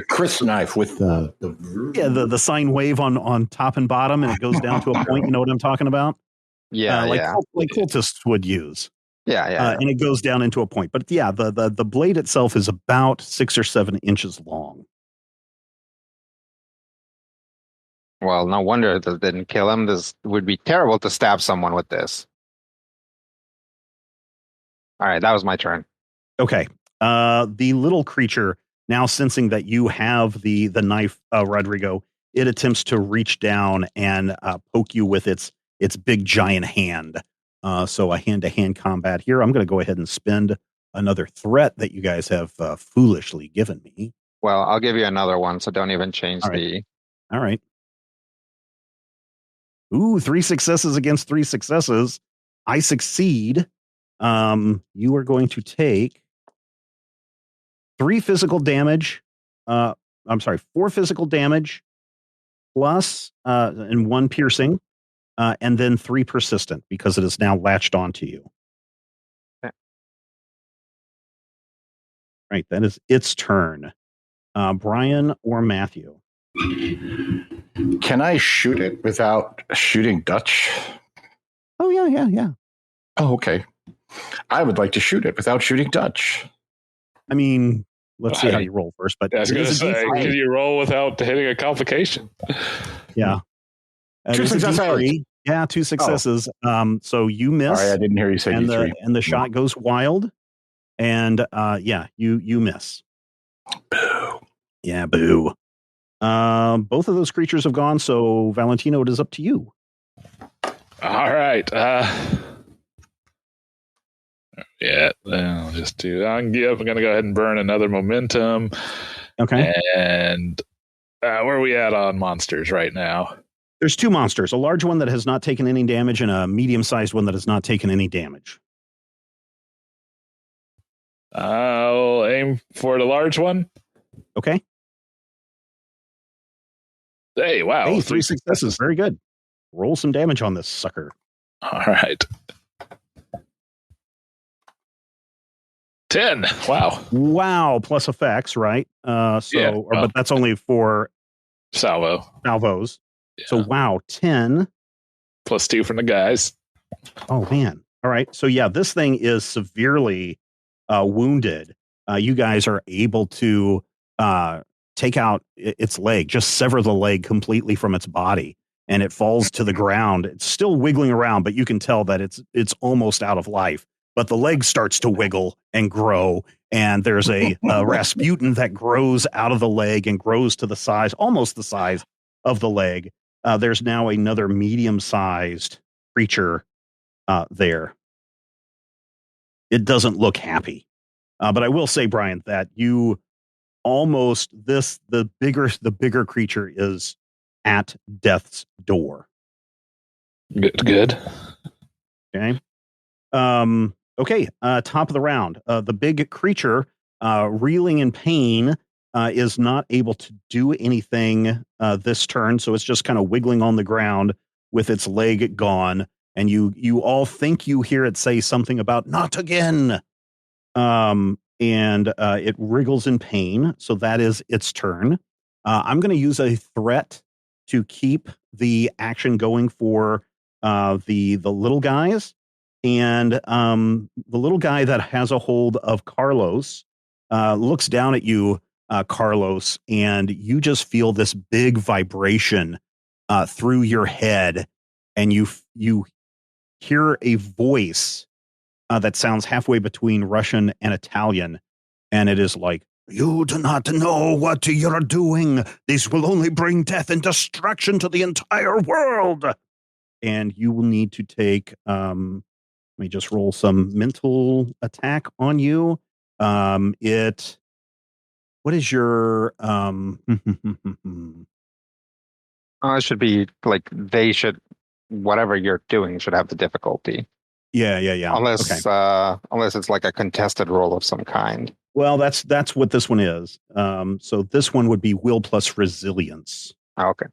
Chris knife with the sine wave on top and bottom, and it goes down to a point. You know what I'm talking about? Yeah, like cultists would use. Yeah. And it goes down into a point. But yeah, the blade itself is about 6 or 7 inches long. Well, no wonder this didn't kill him. This would be terrible to stab someone with this. All right, that was my turn. Okay. The little creature, now sensing that you have the knife, Rodrigo, it attempts to reach down and poke you with its big giant hand. So a hand-to-hand combat here. I'm going to go ahead and spend another threat that you guys have foolishly given me. Well, I'll give you another one, so don't even change the... All right. Ooh, 3 successes against 3 successes. I succeed. You are going to take 4 physical damage plus and 1 piercing, and then 3 persistent because it is now latched onto you. Okay. Right, that is its turn. Brian or Matthew? Can I shoot it without shooting Dutch? Oh, yeah. Oh, okay. I would like to shoot it without shooting Dutch. I mean, let's see how you roll first. But I was it going to is a say, D3. can you roll without hitting a complication? Yeah. Two It is a successes. D3. Yeah, 2 successes. So you miss. Sorry, I didn't hear you say D3. And the shot goes wild. And you miss. Boo. Yeah, boo. Both of those creatures have gone, so Valentino, it is up to you. All right. I'll just do. I'm going to go ahead and burn another momentum. Okay. And where are we at on monsters right now? There's 2 monsters, a large one that has not taken any damage and a medium-sized one that has not taken any damage. I'll aim for the large one. Okay. Hey, wow. Hey, 3 successes. Very good. Roll some damage on this sucker. All right. 10. Wow. Wow, plus effects, right? But that's only for salvos. Yeah. So wow, 10 plus 2 from the guys. Oh man. All right. So yeah, this thing is severely wounded. You guys are able to take out its leg, just sever the leg completely from its body, and it falls to the ground. It's still wiggling around, but you can tell that it's almost out of life. But the leg starts to wiggle and grow, and there's a Rasputin that grows out of the leg and grows to the size, almost the size of the leg. There's now another medium-sized creature there. It doesn't look happy. But I will say, Brian, that you almost the bigger creature is at death's door. Good. Okay. Okay. Top of the round. The big creature, reeling in pain, is not able to do anything this turn, so it's just kind of wiggling on the ground with its leg gone. And you all think you hear it say something about "not again," and it wriggles in pain. So that is its turn. I'm going to use a threat to keep the action going for the little guys, and the little guy that has a hold of Carlos looks down at you, Carlos, and you just feel this big vibration through your head, and you hear a voice that sounds halfway between Russian and Italian, and it is like, "You do not know what you're doing. This will only bring death and destruction to the entire world." And you will need to take, let me just roll some mental attack on you. What is your, It should be like whatever you're doing should have the difficulty. Yeah. Unless it's like a contested roll of some kind. Well, that's what this one is. So this one would be will plus resilience. Okay.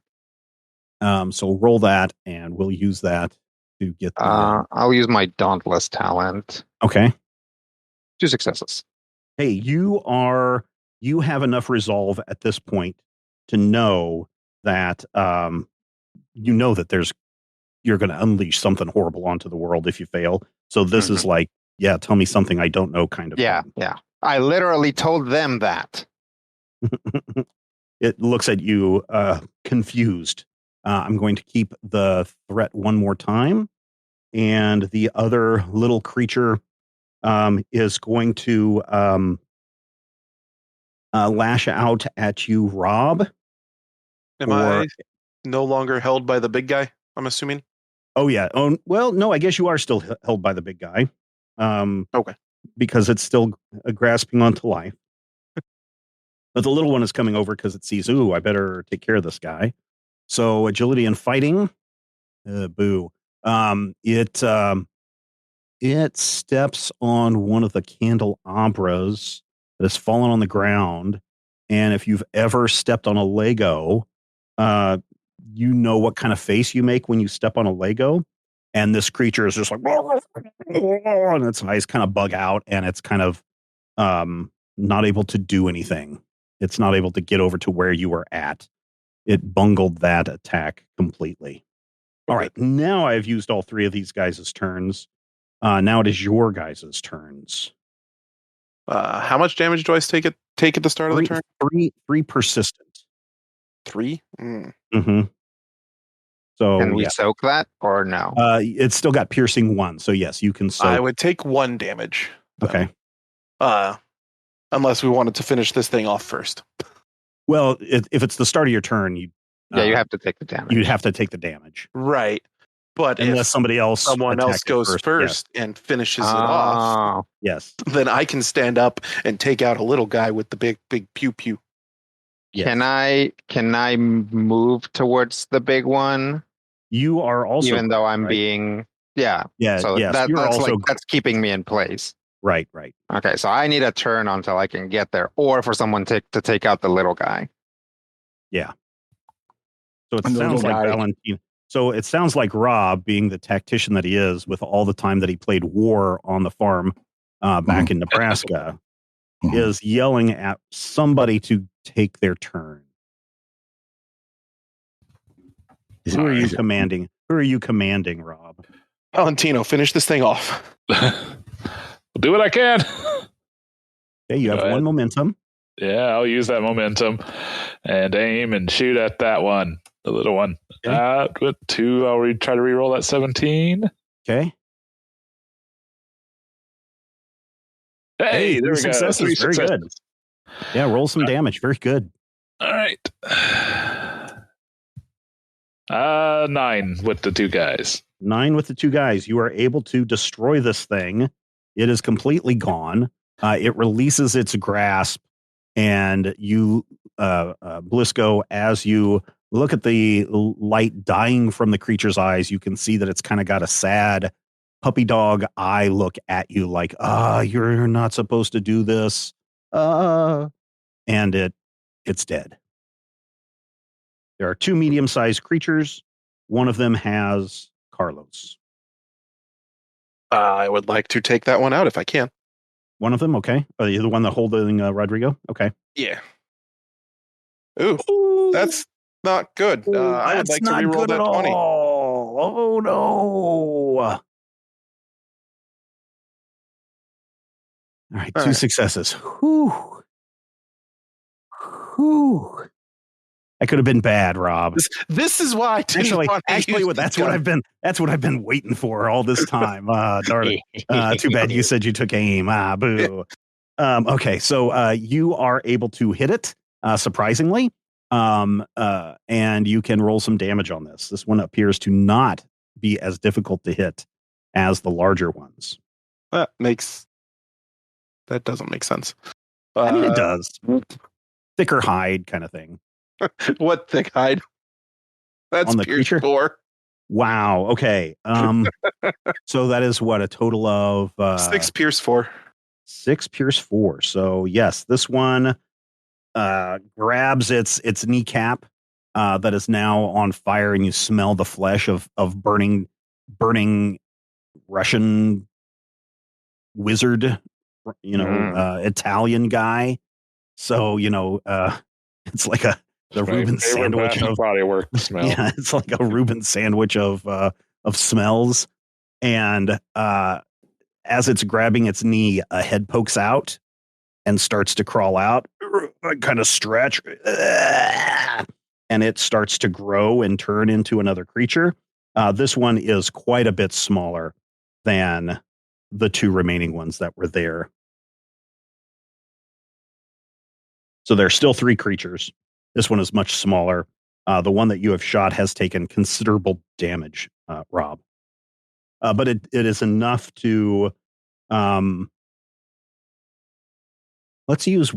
So roll that, and we'll use that to get. I'll use my dauntless talent. Okay. 2 successes. Hey, you have enough resolve at this point to know that that you're going to unleash something horrible onto the world if you fail. So this is like, yeah, tell me something I don't know kind of thing. Yeah. I literally told them that. It looks at you confused. I'm going to keep the threat one more time. And the other little creature is going to lash out at you, Rob. Am I no longer held by the big guy, I'm assuming? Oh, yeah. Oh, well, no, I guess you are still held by the big guy. Okay. Because it's still grasping onto life. But the little one is coming over because it sees, ooh, I better take care of this guy. So agility and fighting. Boo. It steps on one of the candelabras that has fallen on the ground. And if you've ever stepped on a Lego, you know what kind of face you make when you step on a Lego. And this creature is just like, and its eyes kind of bug out, and it's kind of not able to do anything. It's not able to get over to where you were at. It bungled that attack completely. All right, now I've used all three of these guys' turns. Now it is your guys' turns. How much damage do I take at the start of the turn? Three persistent. 3? Mm-hmm. So can we soak that or no? It's still got piercing 1, so yes, you can soak. I would take 1 damage. Then. Okay. Unless we wanted to finish this thing off first. Well, if it's the start of your turn, you have to take the damage. You'd have to take the damage, right? But unless someone else goes first and finishes it off, yes, then I can stand up and take out a little guy with the big pew pew. Yes. Can I move towards the big one? You are also, even though I'm being So that's keeping me in place. Right. Okay, so I need a turn until I can get there, or for someone to take out the little guy. Yeah. So it sounds like Valentine. So it sounds like Rob, being the tactician that he is, with all the time that he played war on the farm back in Nebraska, is yelling at somebody to take their turn. Who are you commanding? Who are you commanding, Rob? Valentino, finish this thing off. I'll do what I can. Okay, you have 1 momentum. Yeah, I'll use that momentum and aim and shoot at that one, the little one. Okay. With 2, I'll try to re-roll that 17. Okay. Hey, there we go. 3 very good. Yeah, roll some damage. Very good. All right. 9 with the 2 guys. 9 with the 2 guys. You are able to destroy this thing. It is completely gone. It releases its grasp, and you, Blisco, as you look at the light dying from the creature's eyes, you can see that it's kind of got a sad puppy dog eye look at you, like, you're not supposed to do this. And it's dead. There are 2 medium-sized creatures. One of them has Carlos. I would like to take that one out if I can. One of them, okay. Are you the one that holding Rodrigo? Okay. Yeah. Ooh, that's not good. I would like to reroll that 20. Oh no! All right, 2 successes. Whew. That could have been bad, Rob. This is why. That's what I've been waiting for all this time. Darn it. Too bad you said you took aim. Boo. Okay, so you are able to hit it, surprisingly, and you can roll some damage on this. This one appears to not be as difficult to hit as the larger ones. That doesn't make sense. I mean, it does. Thicker hide kind of thing. What thick hide? That's on the Pierce creature? 4. Wow. Okay. So that is what, a total of 6 Pierce 4. 6 Pierce 4. So yes, this one grabs its kneecap that is now on fire, and you smell the flesh of burning Russian wizard, Italian guy. So it's like the Reuben sandwich of body work smell. Yeah, it's like a Reuben sandwich of smells. And as it's grabbing its knee, a head pokes out and starts to crawl out, kind of stretch, and it starts to grow and turn into another creature. This one is quite a bit smaller than the 2 remaining ones that were there. So there's still 3 creatures. This one is much smaller. The one that you have shot has taken considerable damage, Rob. But it is enough to... let's use...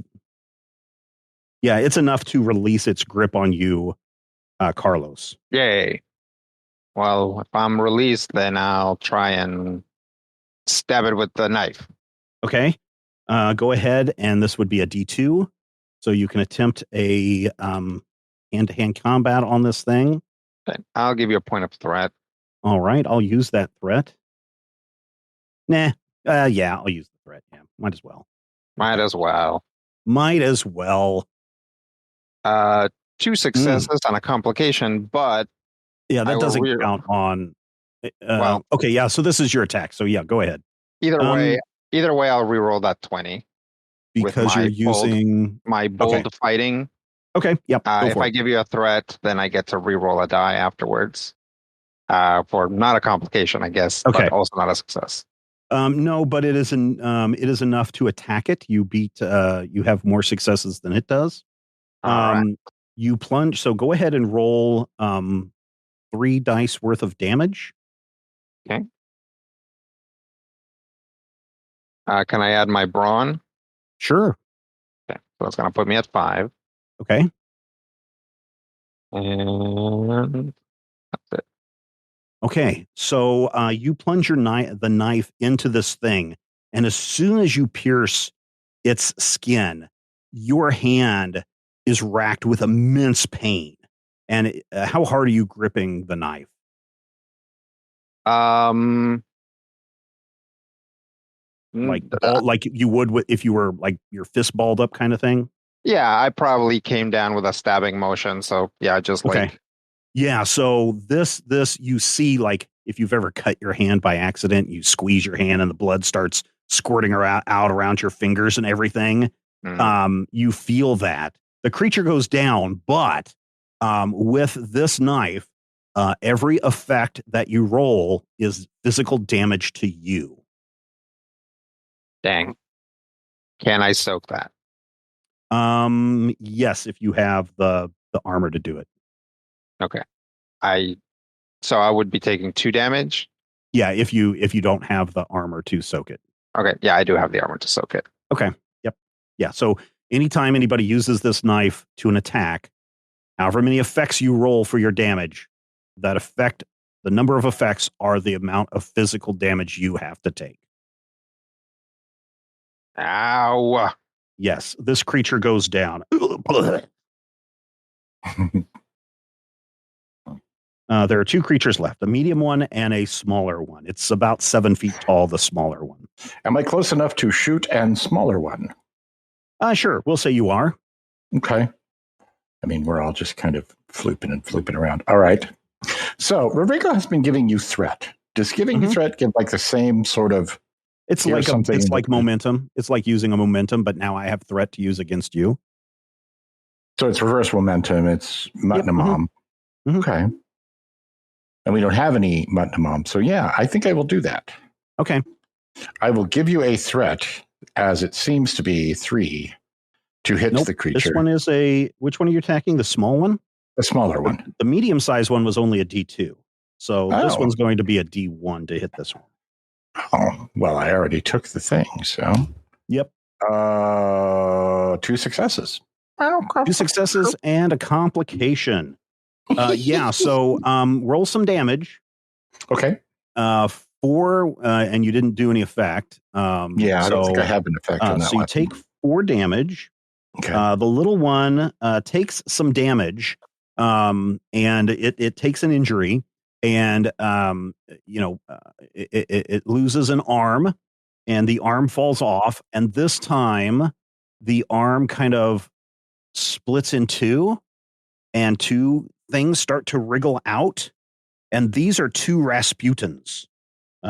Yeah, it's enough to release its grip on you, Carlos. Yay. Well, if I'm released, then I'll try and stab it with the knife. Okay. Go ahead, and this would be a D2. So you can attempt a hand-to-hand combat on this thing. Okay. I'll give you a point of threat. All right, I'll use that threat. Nah, yeah, I'll use the threat. Yeah, might as well. Might as well. Might as well. 2 successes on a complication, but yeah, that doesn't count on. Well, okay, yeah. So this is your attack. So yeah, go ahead. Either way, I'll reroll that 20 because you're using my bold fighting. Okay, yep. If I give you a threat, then I get to reroll a die afterwards. For not a complication, I guess, but also not a success. No, but it is enough to attack it. You beat. You have more successes than it does. Right. You plunge. So go ahead and roll 3 dice worth of damage. Okay. Can I add my brawn? Sure. Okay, so that's going to put me at 5. Okay. And that's it. Okay, so you plunge the knife into this thing, and as soon as you pierce its skin, your hand is racked with immense pain. And how hard are you gripping the knife? Like you would if you were like your fist balled up kind of thing? Yeah, I probably came down with a stabbing motion. So yeah, just like. Yeah, so this you see, like if you've ever cut your hand by accident, you squeeze your hand and the blood starts squirting out around your fingers and everything. You feel that. The creature goes down, but with this knife, every effect that you roll is physical damage to you. Dang. Can I soak that? Yes, if you have the armor to do it. Okay. So I would be taking 2 damage? Yeah, if you don't have the armor to soak it. Okay, yeah, I do have the armor to soak it. Okay. Yep. Yeah, so anytime anybody uses this knife to an attack, however many effects you roll for your damage, the number of effects are the amount of physical damage you have to take. Ow. Yes, this creature goes down. There are 2 creatures left, a medium one and a smaller one. It's about 7 feet tall, the smaller one. Am I close enough to shoot and smaller one? Sure, we'll say you are. Okay. I mean, we're all just kind of flooping around. All right. So Rodrigo has been giving you threat. Does giving you threat give like the same sort of... It's like momentum. It's like using a momentum, but now I have threat to use against you. So it's reverse momentum. It's Mutnamom. Okay. And we don't have any Mutnamom. So yeah, I think I will do that. Okay. I will give you a threat, as it seems to be 3, to hit the creature. This one is which one are you attacking? The small one? The smaller one. The medium-sized one was only a D2. So this one's going to be a D1 to hit this one. Oh, well, I already took the thing, so. Yep. 2 successes. 2 successes and a complication. Yeah, so roll some damage. Okay. 4, and you didn't do any effect. I don't think I have an effect on that so you take 4 damage. Okay. The little one takes some damage, and it takes an injury, and it loses an arm, and the arm falls off, and this time the arm kind of splits in 2, and 2 things start to wriggle out, and these are 2 Rasputins,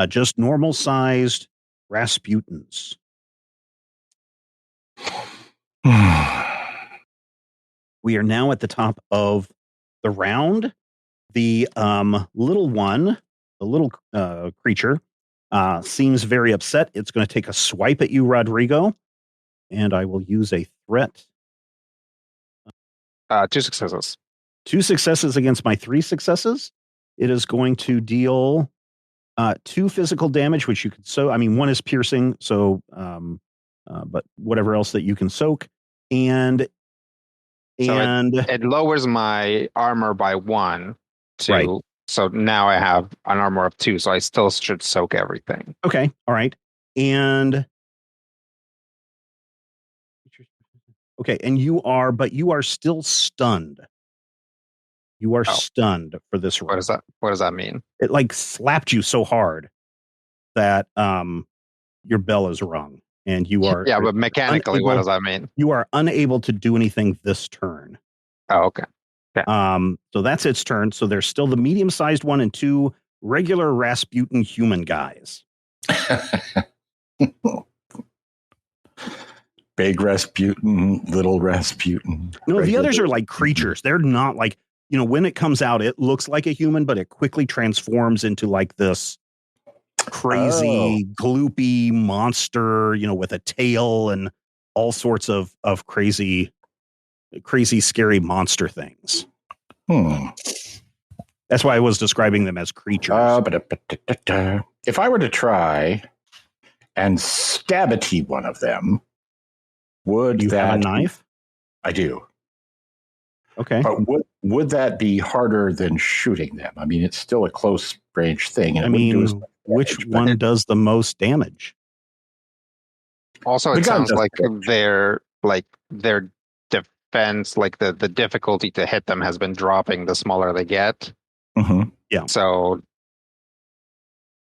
just normal sized Rasputins. We are now at the top of the round. The little one, the little creature, seems very upset. It's going to take a swipe at you, Rodrigo, and I will use a threat. 2 successes. 2 successes against my 3 successes. It is going to deal 2 physical damage, which you could soak. I mean, 1 is piercing, so but whatever else that you can soak, and it lowers my armor by 1 to right. So now I have an armor of 2, so I still should soak everything. Okay, all right, and Okay, and you are still stunned. You are stunned for this round. What does that mean? It like slapped you so hard that your bell is rung, and you are but mechanically, what does that mean? You are unable to do anything this turn. Oh, okay. So that's its turn. So there's still the medium-sized one and 2 regular Rasputin human guys. Big Rasputin, little Rasputin. No, the others are like creatures. They're not like, when it comes out, it looks like a human, but it quickly transforms into like this crazy, gloopy monster, with a tail and all sorts of crazy, scary monster things. That's why I was describing them as creatures. If I were to try and stab one of them, would you have a knife? I do. Okay. But would that be harder than shooting them? I mean, it's still a close range thing. And which one does the most damage? Also, it sounds like their defense, like the difficulty to hit them has been dropping the smaller they get. Mm-hmm. Yeah. So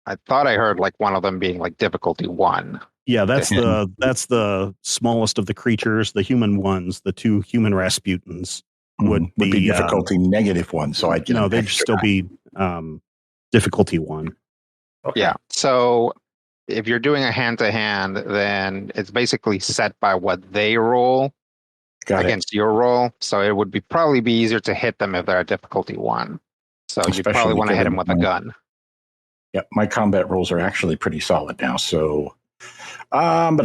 I thought I heard like one of them being like difficulty 1. Yeah, that's the smallest of the creatures. The human ones, the 2 human Rasputins, would be difficulty -1. So I'd get they'd still be difficulty 1. Okay. Yeah. So if you're doing a hand-to-hand, then it's basically set by what they roll against your roll. So it would probably be easier to hit them if they're at difficulty 1. So you probably want to hit them with a gun. Yeah, my combat rolls are actually pretty solid now. So, am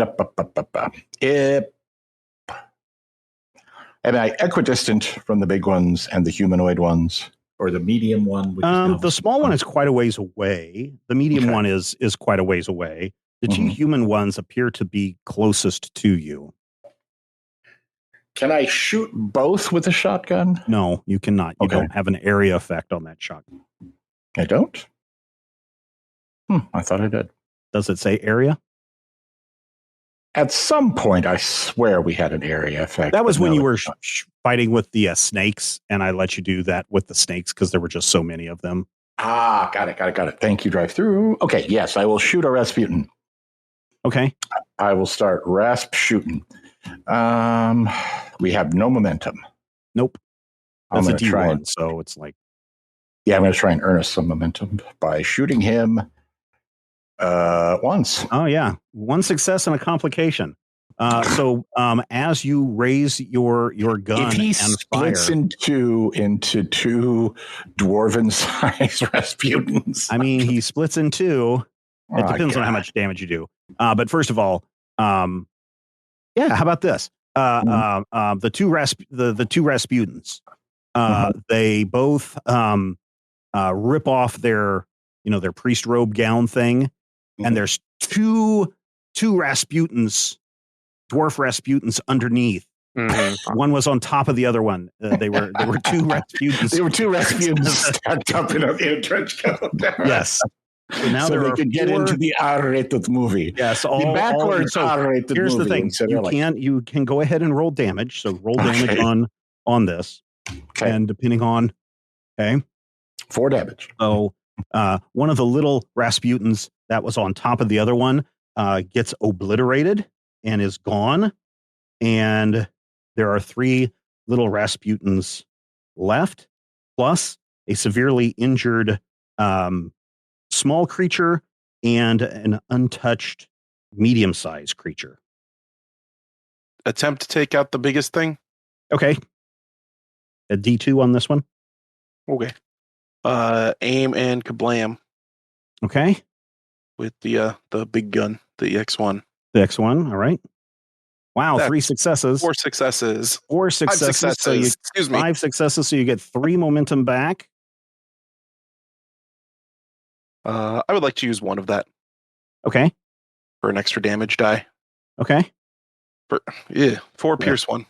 I equidistant from the big ones and the humanoid ones, or the medium one? The small one is quite a ways away. The medium one is quite a ways away. The 2 human ones appear to be closest to you. Can I shoot both with a shotgun? No, you cannot. You don't have an area effect on that shotgun. I don't? I thought I did. Does it say area? At some point, I swear we had an area effect. That was when you were fighting with the snakes, and I let you do that with the snakes because there were just so many of them. Got it. Thank you, drive-through. Okay, yes, I will shoot a Rasputin. Okay. I will start rasp shooting. We have no momentum. Nope. That's a D1, so it's like... Yeah, I'm going to try and earn us some momentum by shooting him once. Oh, yeah. 1 success and a complication. So as you raise your gun if he and splits fire... into 2 dwarven-sized Rasputins. I mean, he splits in 2. It depends on how much damage you do. But first of all, how about this? The 2 Rasputins, they both rip off their priest robe gown thing, and there's two Rasputins, dwarf Rasputins underneath. One was on top of the other one. They were 2 Rasputins. They were 2 Rasputins stacked up in a trench coat. Yes. So now they could get into the R-rated movie. Yes, the backwards R-rated movie. Here's the thing: you can go ahead and roll damage. So roll damage on this, and depending on 4 damage. So one of the little Rasputins that was on top of the other one gets obliterated and is gone, and there are 3 little Rasputins left, plus a severely injured small creature and an untouched medium-sized creature. Attempt to take out the biggest thing. Okay. A D2 on this one. Okay. Aim and kablam. Okay. With the big gun, the X1. The X1. All right. Wow, That's 3 successes. 4 successes. 4 successes. 5 successes. So you, Excuse me. 5 successes, so you get 3 momentum back. I would like to use 1 of that. Okay. For an extra damage die. Okay. 4 pierce 1.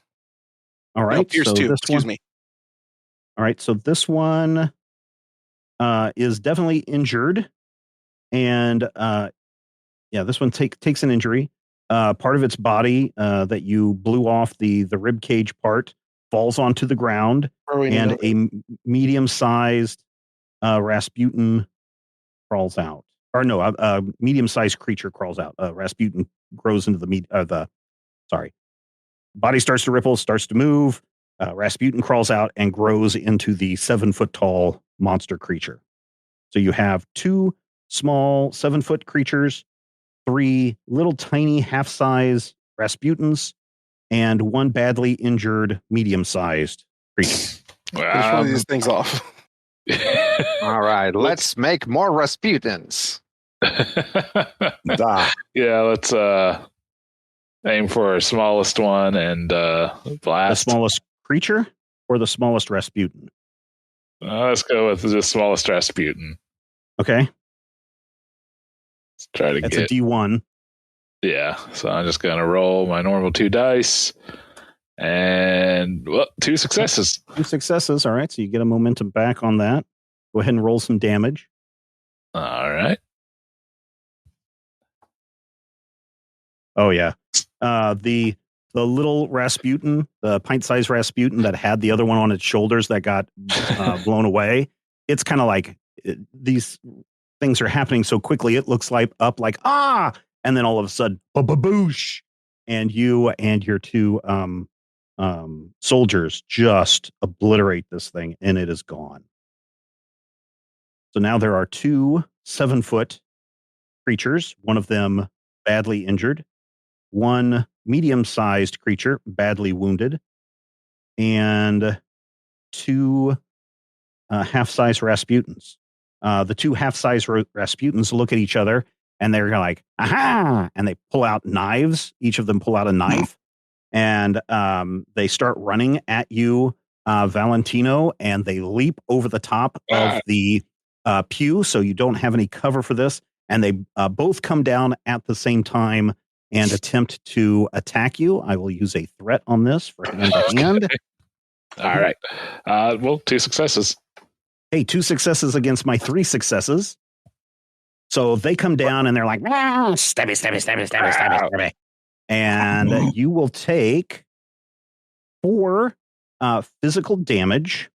All right. No, pierce 2. Excuse me. All right. So this one is definitely injured, and this one takes an injury. Part of its body that you blew off the rib cage part falls onto the ground, and a medium-sized Rasputin crawls out. Or no, a medium-sized creature crawls out. Rasputin grows into body starts to ripple, starts to move. Rasputin crawls out and grows into the 7-foot-tall monster creature. So you have 2 small 7-foot creatures, 3 little tiny half-size Rasputins, and 1 badly injured medium-sized creature. Finish one of these things off. All right, let's make more Rasputins. Yeah, let's aim for our smallest one and blast. The smallest creature or the smallest Rasputin? Let's go with the smallest Rasputin. Okay. Let's try to That's get a D1. Yeah, so I'm just going to roll my normal 2 dice. And, 2 successes. 2 successes. All right, so you get a momentum back on that. Go ahead and roll some damage. All right. Oh, yeah. The little Rasputin, the pint-sized Rasputin that had the other one on its shoulders that got blown away, it's kind of like these things are happening so quickly, it looks like and then all of a sudden, ba-ba-boosh, and you and your 2 soldiers just obliterate this thing, and it is gone. So now there are 2 7-foot creatures, one of them badly injured, 1 medium-sized creature badly wounded, and 2 half-size Rasputins. The 2 half-size Rasputins look at each other, and they're like, aha! And they pull out knives. Each of them pull out a knife, and they start running at you, Valentino, and they leap over the top of the pew, so you don't have any cover for this, and they both come down at the same time and attempt to attack you. I will use a threat on this for hand-to-hand. All right. 2 successes. Hey, 2 successes against my 3 successes. So they come down and they're like, stabby. And you will take 4 physical damage.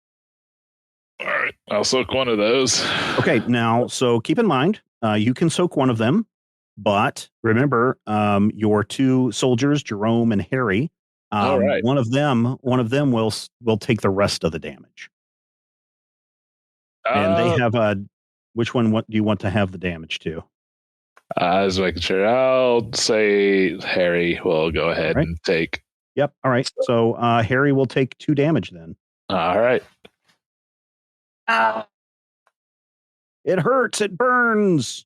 All right. I'll soak one of those. Okay, now, so keep in mind, you can soak one of them, but remember, your 2 soldiers, Jerome and Harry, all right. one of them will take the rest of the damage. And they have which one? What do you want to have the damage to? I was making sure. I'll say Harry will go ahead and take. Yep. All right. So Harry will take 2 damage then. All right. It hurts. It burns.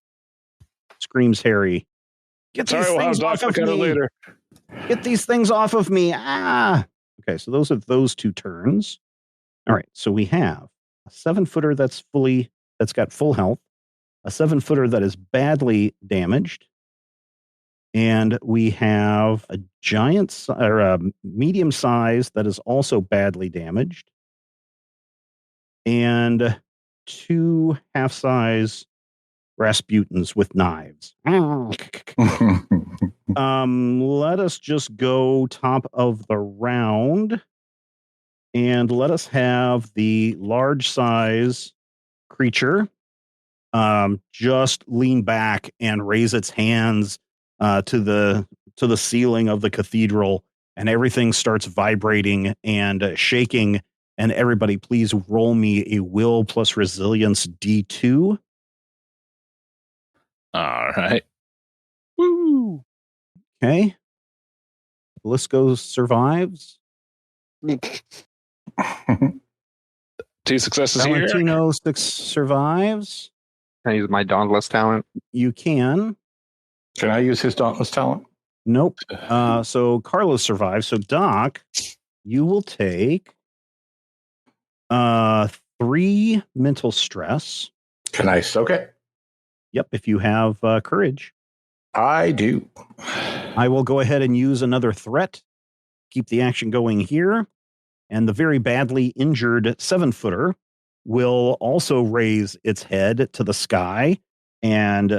Screams Harry. Get these things off of me. Later. Get these things off of me. Ah. Okay. So those are those 2 turns. All right. So we have a 7-footer that's got full health, a 7-footer that is badly damaged, and we have a a medium size that is also badly damaged, and 2 half-size Rasputins with knives. Let us just go top of the round, and let us have the large size creature just lean back and raise its hands to the ceiling of the cathedral, and everything starts vibrating and shaking. And everybody, please roll me a will plus resilience D2. All right. Woo! Okay. Blisco survives. 2 successes Valentino survives. Can I use my Dauntless talent? You can. Can I use his Dauntless talent? Nope. So Carlos survives. So Doc, you will take 3 mental stress. Can I soak it? Yep, if you have courage. I do. I will go ahead and use another threat. Keep the action going here. And the very badly injured 7-footer will also raise its head to the sky, and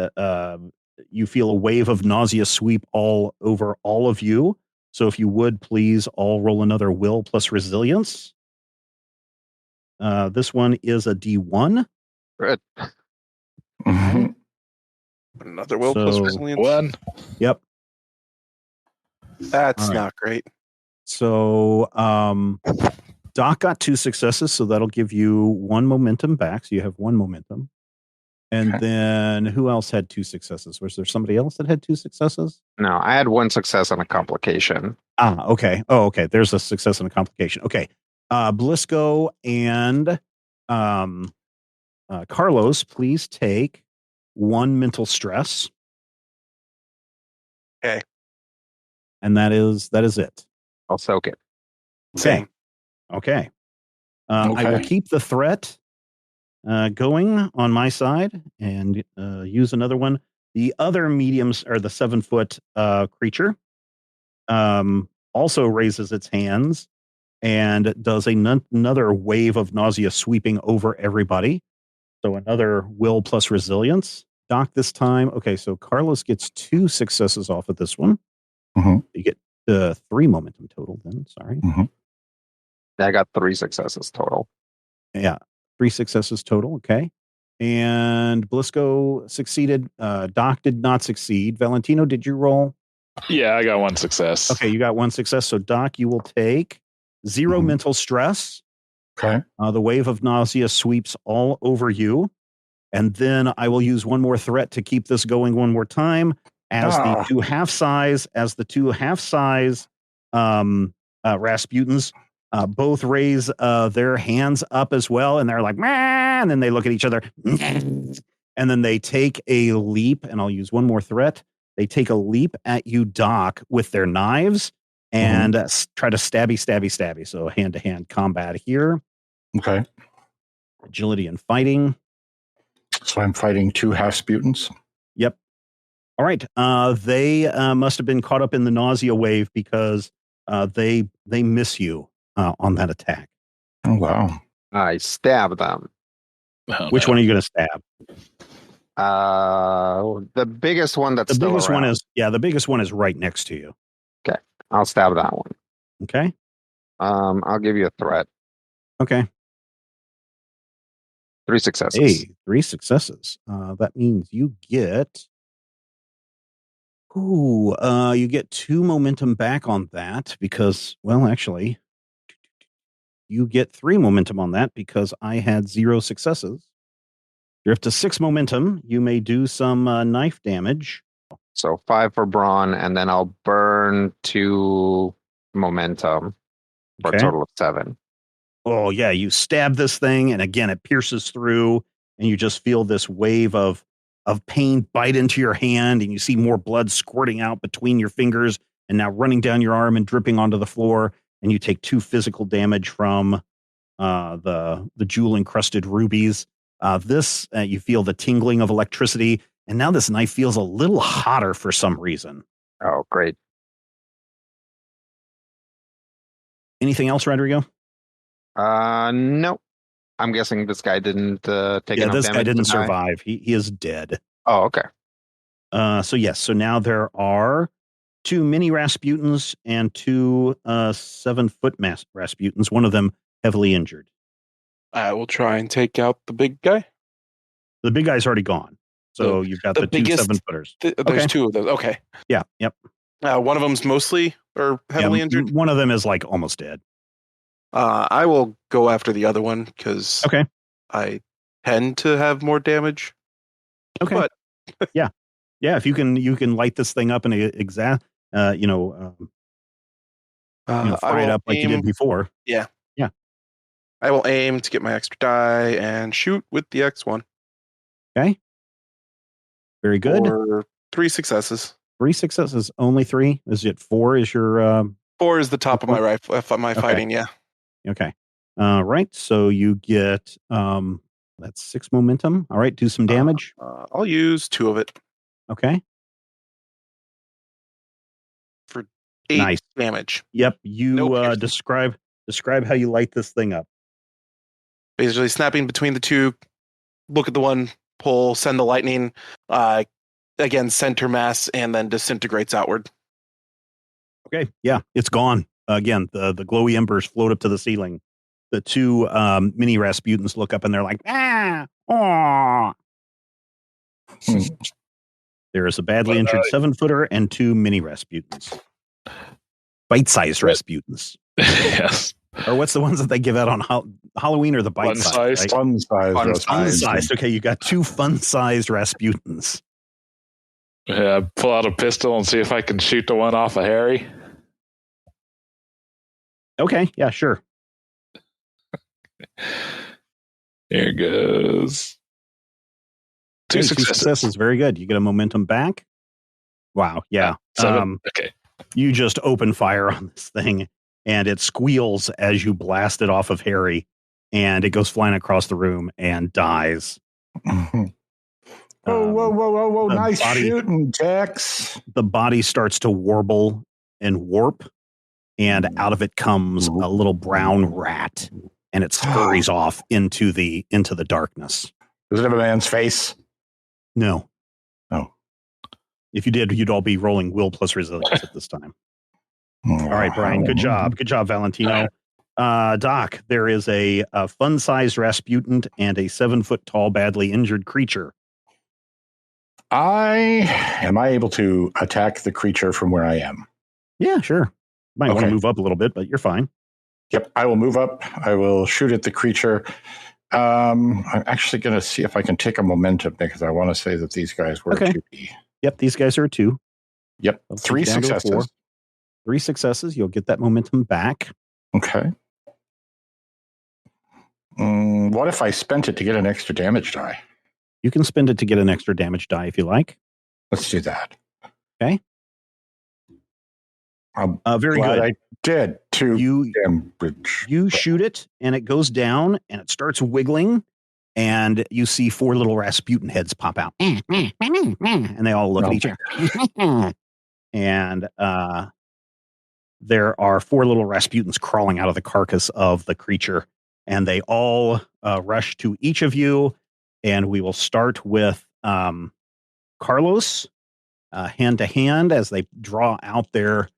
you feel a wave of nausea sweep all over all of you. So if you would please all roll another will plus resilience. This one is a D1. Good. Mhm. Another will plus So- resilience. One. Yep. That's All right. not great. So Doc got 2 successes, so that'll give you 1 momentum back. So you have 1 momentum. And Okay. then who else had 2 successes? Was there somebody else that had 2 successes? No, I had 1 success and a complication. Okay. Oh, okay. There's a success and a complication. Okay. Blisco and Carlos, please take 1 mental stress. Okay. And that is it. I'll soak it. Okay. Okay. I will Okay. keep the threat going on my side and use another one. The other mediums or the 7-foot creature also raises its hands and does another wave of nausea sweeping over everybody. So another will plus resilience. Doc this time. Okay, so Carlos gets 2 successes off of this one. Mhm. You get 3 momentum total then. Sorry. I got 3 successes total. Yeah, 3 successes total. Okay. And Blisco succeeded. Doc did not succeed. Valentino, did you roll? Yeah, I got 1 success. Okay, you got 1 success. So Doc, you will take 0 Mhm. mental stress. Okay. The wave of nausea sweeps all over you. And then I will use 1 more threat to keep this going 1 more time as the 2 half size Rasputins both raise their hands up as well. And they're like, "Meh," and then they look at each other. And then they take a leap, and I'll use 1 more threat. They take a leap at you, Doc, with their knives and try to stabby. So hand-to-hand combat here. Okay. Agility and fighting. So I'm fighting 2 Rasputins. Yep. All right. They must have been caught up in the nausea wave because they miss you on that attack. Oh, wow. I stab them. Oh, Which no. one are you going to stab? The biggest one that's The still biggest around. one is the biggest one is right next to you. I'll stab that one. Okay. I'll give you a threat. Okay. 3 successes. Hey, 3 successes. That means you get. You get 2 momentum back on that because, well, actually, you get 3 momentum on that because I had 0 successes. You're up to 6 momentum. You may do some knife damage. So 5 for brawn, and then I'll burn 2 momentum for Okay. a total of 7. Oh, yeah. You stab this thing, and again, it pierces through, and you just feel this wave of pain bite into your hand, and you see more blood squirting out between your fingers and now running down your arm and dripping onto the floor, and you take 2 physical damage from the jewel-encrusted rubies. You feel the tingling of electricity, and now this knife feels a little hotter for some reason. Oh, great. Anything else, Rodrigo? No. I'm guessing this guy didn't take Yeah, enough this damage guy didn't to die? survive. He is dead. Oh, okay. So yes, so now there are 2 mini Rasputins and 2 7-foot Rasputins, one of them heavily injured. I will try and take out the big guy. The big guy's already gone. So you've got the the 2 biggest- 7-footers. There's Okay. 2 of those. Okay. Yeah, yep. One of them's mostly or heavily Yeah, injured. One of them is like almost dead. I will go after the other one because Okay. I tend to have more damage. Okay. But yeah, if you can light this thing up and fry it up like you did before. Yeah. Yeah. I will aim to get my extra die and shoot with the X1. Okay. Very good. For 3 successes. 3 successes. Only 3. Is it 4? Is your 4 is the top of my rifle. My fighting. Yeah. okay? Right. So you get that's 6 momentum. All right. Do some damage. I'll use 2 of it Okay. for 8 Nice damage. Yep. You No piercing. describe how you light this thing up. Basically snapping between the 2, look at the one, pull, send the lightning, again, center mass and then disintegrates outward. Okay, yeah, it's gone. Again, the glowy embers float up to the ceiling. The two mini Rasputins look up and they're like, ah, aw. There is a badly injured 7-footer and 2 mini Rasputins. Bite-sized Rasputins. Yes. Or what's the ones that they give out on Halloween or the bite-sized? Fun-sized. Right? Fun-sized. Fun-sized. Okay, you got 2 fun-sized Rasputins. Yeah, pull out a pistol and see if I can shoot the one off of Harry. Okay, yeah, sure. Here goes. Two successes. Very good. You get a momentum back. Wow, yeah. 7. Okay. You just open fire on this thing, and it squeals as you blast it off of Harry, and it goes flying across the room and dies. Whoa! Nice shooting, Tex. The body starts to warble and warp, and out of it comes a little brown rat, and it scurries off into the darkness. Does it have a man's face? No. Oh. If you did, you'd all be rolling will plus resilience at this time. All right, Brian. Good job. Good job, Valentino. Doc, there is a fun-sized Rasputin and a 7-foot tall, badly injured creature. Am I able to attack the creature from where I am? Yeah, sure. Might want to move up a little bit, but you're fine. Yep, I will move up. I will shoot at the creature. I'm actually going to see if I can take a momentum because I want to say that these guys were 2D. Yep, these guys are 2. Yep, 3 successes. 3 successes. You'll get that momentum back. Okay. What if I spent it to get an extra damage die? You can spend it to get an extra damage die if you like. Let's do that. Okay. Very good. I did 2 damage. You shoot it, and it goes down, and it starts wiggling, and you see 4 little Rasputin heads pop out. And they all look at each other. And there are 4 little Rasputins crawling out of the carcass of the creature, and they all rush to each of you, and we will start with Carlos, hand to hand, as they draw out their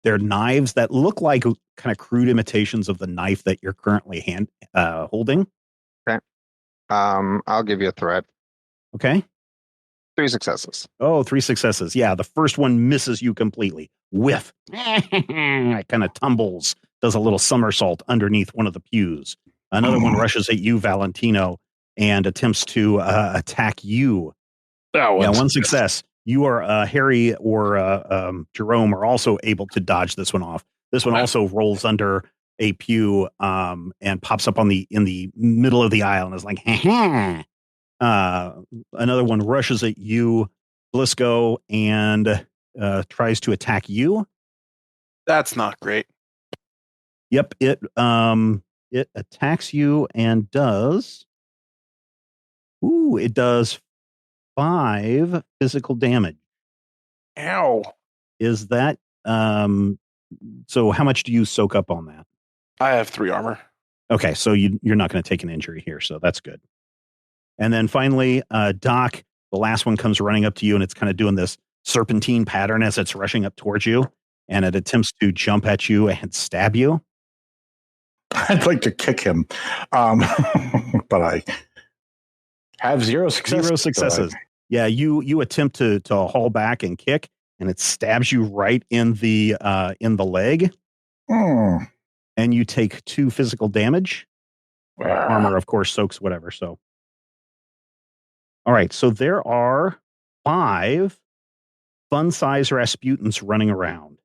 knives that look like kind of crude imitations of the knife that you're currently holding. Okay. I'll give you a threat. Okay. 3 successes. Oh, 3 successes. Yeah, the first one misses you completely. Whiff. It kind of tumbles, does a little somersault underneath one of the pews. Another one rushes at you, Valentino, and attempts to attack you. One success. You are Harry or Jerome are also able to dodge this one off. This one also rolls under a pew and pops up in the middle of the aisle and is like, another one rushes at you, Blisco, and tries to attack you. That's not great. Yep, it attacks you and does. It does 5 physical damage. Ow. Is that so how much do you soak up on that? I have 3 armor. Okay, so you're not going to take an injury here, so that's good. And then finally, Doc, the last one comes running up to you, and it's kind of doing this serpentine pattern as it's rushing up towards you, and it attempts to jump at you and stab you. I'd like to kick him, but I have 0 successes. 0 successes. Yeah, you attempt to haul back and kick, and it stabs you right in the leg, and you take 2 physical damage. Armor, of course, soaks whatever. So, all right. So there are 5 fun-size Rasputins running around.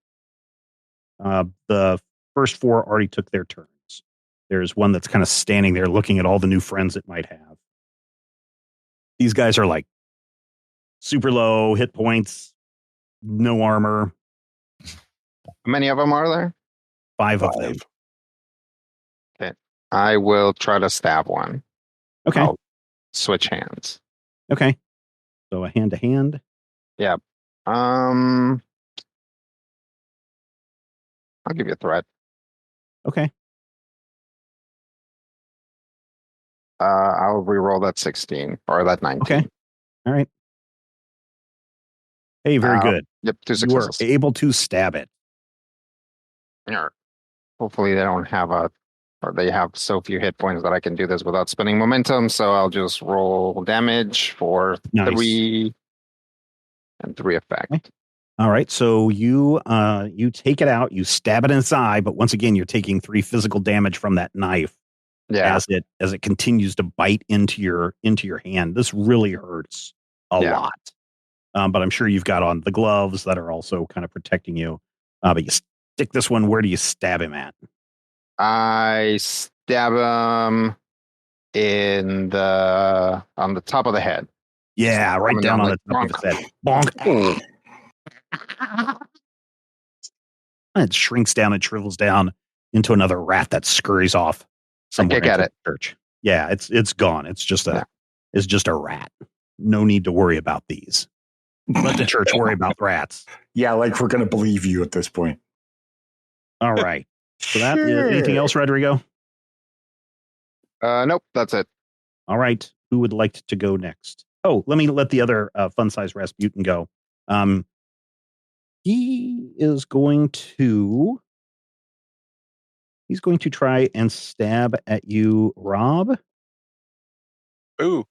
The first 4 already took their turns. There's one that's kind of standing there looking at all the new friends it might have. These guys are like super low hit points, no armor. How many of them are there? 5 of them. Okay. I will try to stab one. Okay. I'll switch hands. Okay. So a hand to hand. Yeah. I'll give you a threat. Okay. I'll re-roll that 16 or that 19. Okay. All right. Hey, very good. Yep, 2 You were successes. able to stab it. Hopefully they don't have or they have so few hit points that I can do this without spending momentum. So I'll just roll damage for Nice. 3 and 3 effect. Okay. All right, so you take it out, you stab it in its eye, but once again, you're taking 3 physical damage from that knife as it continues to bite into your hand. This really hurts a lot. But I'm sure you've got on the gloves that are also kind of protecting you. But you stick this one. Where do you stab him at? I stab him on the top of the head. Yeah, right down on the top of his head. Bonk. And it shrinks down and shrivels down into another rat that scurries off somewhere into the church. Yeah, it's gone. It's just a rat. No need to worry about these. Let the church worry about rats. Yeah, like we're going to believe you at this point. All right. So that is anything else, Rodrigo? Nope, that's it. All right. Who would like to go next? Oh, let the other fun size Rasputin go. He's going to try and stab at you, Rob. Ooh.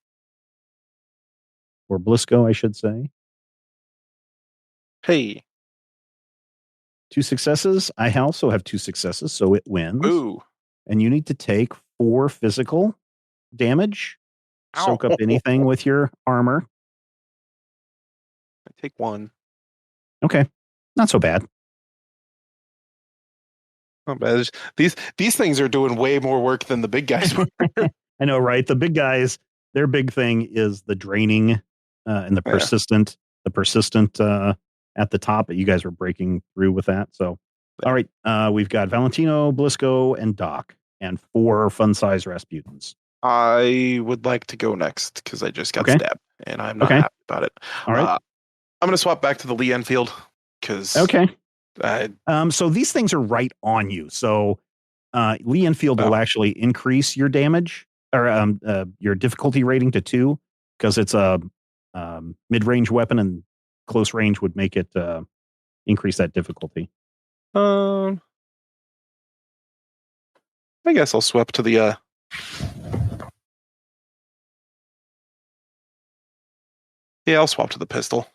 Or Blisco, I should say. Hey. 2 successes. I also have 2 successes, so it wins. Ooh. And you need to take 4 physical damage. Ow. Soak up anything with your armor. I take 1. Okay. Not so bad. Not bad. These things are doing way more work than the big guys were. I know, right? The big guys, their big thing is the draining and the persistent at the top, but you guys were breaking through with that. So, all right, we've got Valentino, Blisco, and Doc, and 4 fun-size Rasputins. I would like to go next because I just got stabbed, and I'm not happy about it. All right. I'm going to swap back to the Lee Enfield because... Okay. So these things are right on you. So Lee Enfield will actually increase your damage or your difficulty rating to 2 because it's a mid-range weapon, and close range would make it increase that difficulty. I guess I'll swap to the I'll swap to the pistol.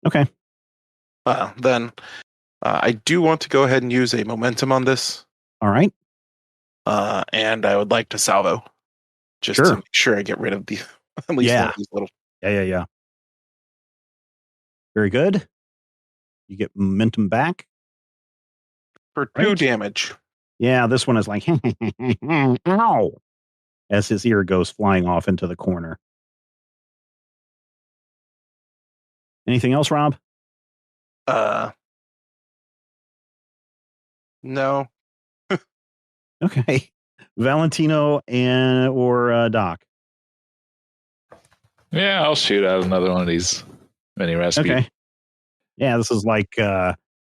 Okay. Then I do want to go ahead and use a momentum on this. All right. And I would like to salvo just to make sure I get rid of the at least one of these little. Yeah. Very good. You get momentum back for 2 damage. Yeah, this one is like ow, as his ear goes flying off into the corner. Anything else, Rob? No. Okay. Valentino or Doc. Yeah, I'll shoot out another one of these mini Rasputin. Okay. Yeah, this is like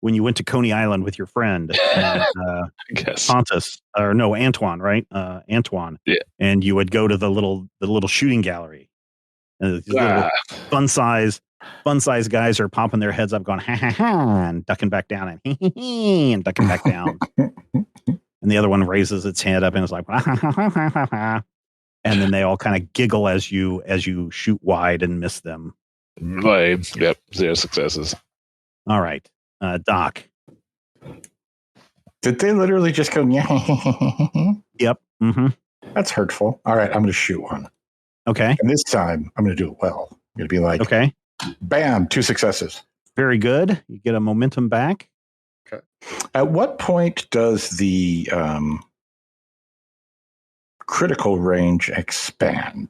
when you went to Coney Island with your friend, and, I guess. Antoine, right? Antoine. Yeah. And you would go to the little shooting gallery. And little fun size guys are popping their heads up, going ha ha ha, and ducking back down, and and ducking back down. And the other one raises its head up and is like, ha ha ha ha ha ha. And then they all kind of giggle as you shoot wide and miss them. Yep, 0 successes. All right, Doc. Did they literally just go? Yep. Mm-hmm. That's hurtful. All right, I'm going to shoot one. Okay. And this time, I'm going to do it well. I'm going to be like, okay, bam, 2 successes. Very good. You get a momentum back. Okay. At what point does the critical range expand?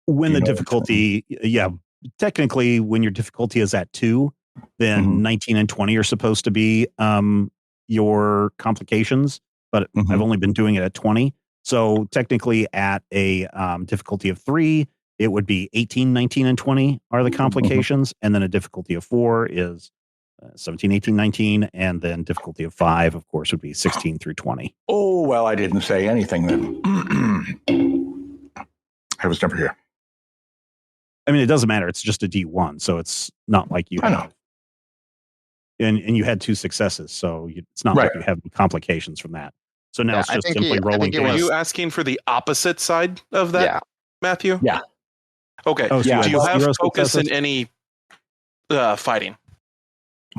When the difficulty, technically, when your difficulty is at 2, then 19 and 20 are supposed to be your complications, but I've only been doing it at 20. So technically at a difficulty of 3, it would be 18, 19, and 20 are the complications. And then a difficulty of 4 is 17, 18, 19. And then difficulty of 5, of course, would be 16 through 20. Oh, well, I didn't say anything then. I was never here. I mean, it doesn't matter. It's just a D1, so it's not like you. I know. And you had 2 successes, so it's not Right. like you have complications from that. So now it's I just think simply rolling it Are was- damage. you asking for the opposite side of that, Yeah. Matthew? Yeah. Okay. Oh, so Yeah. Do you have 0 focus in successes? any fighting?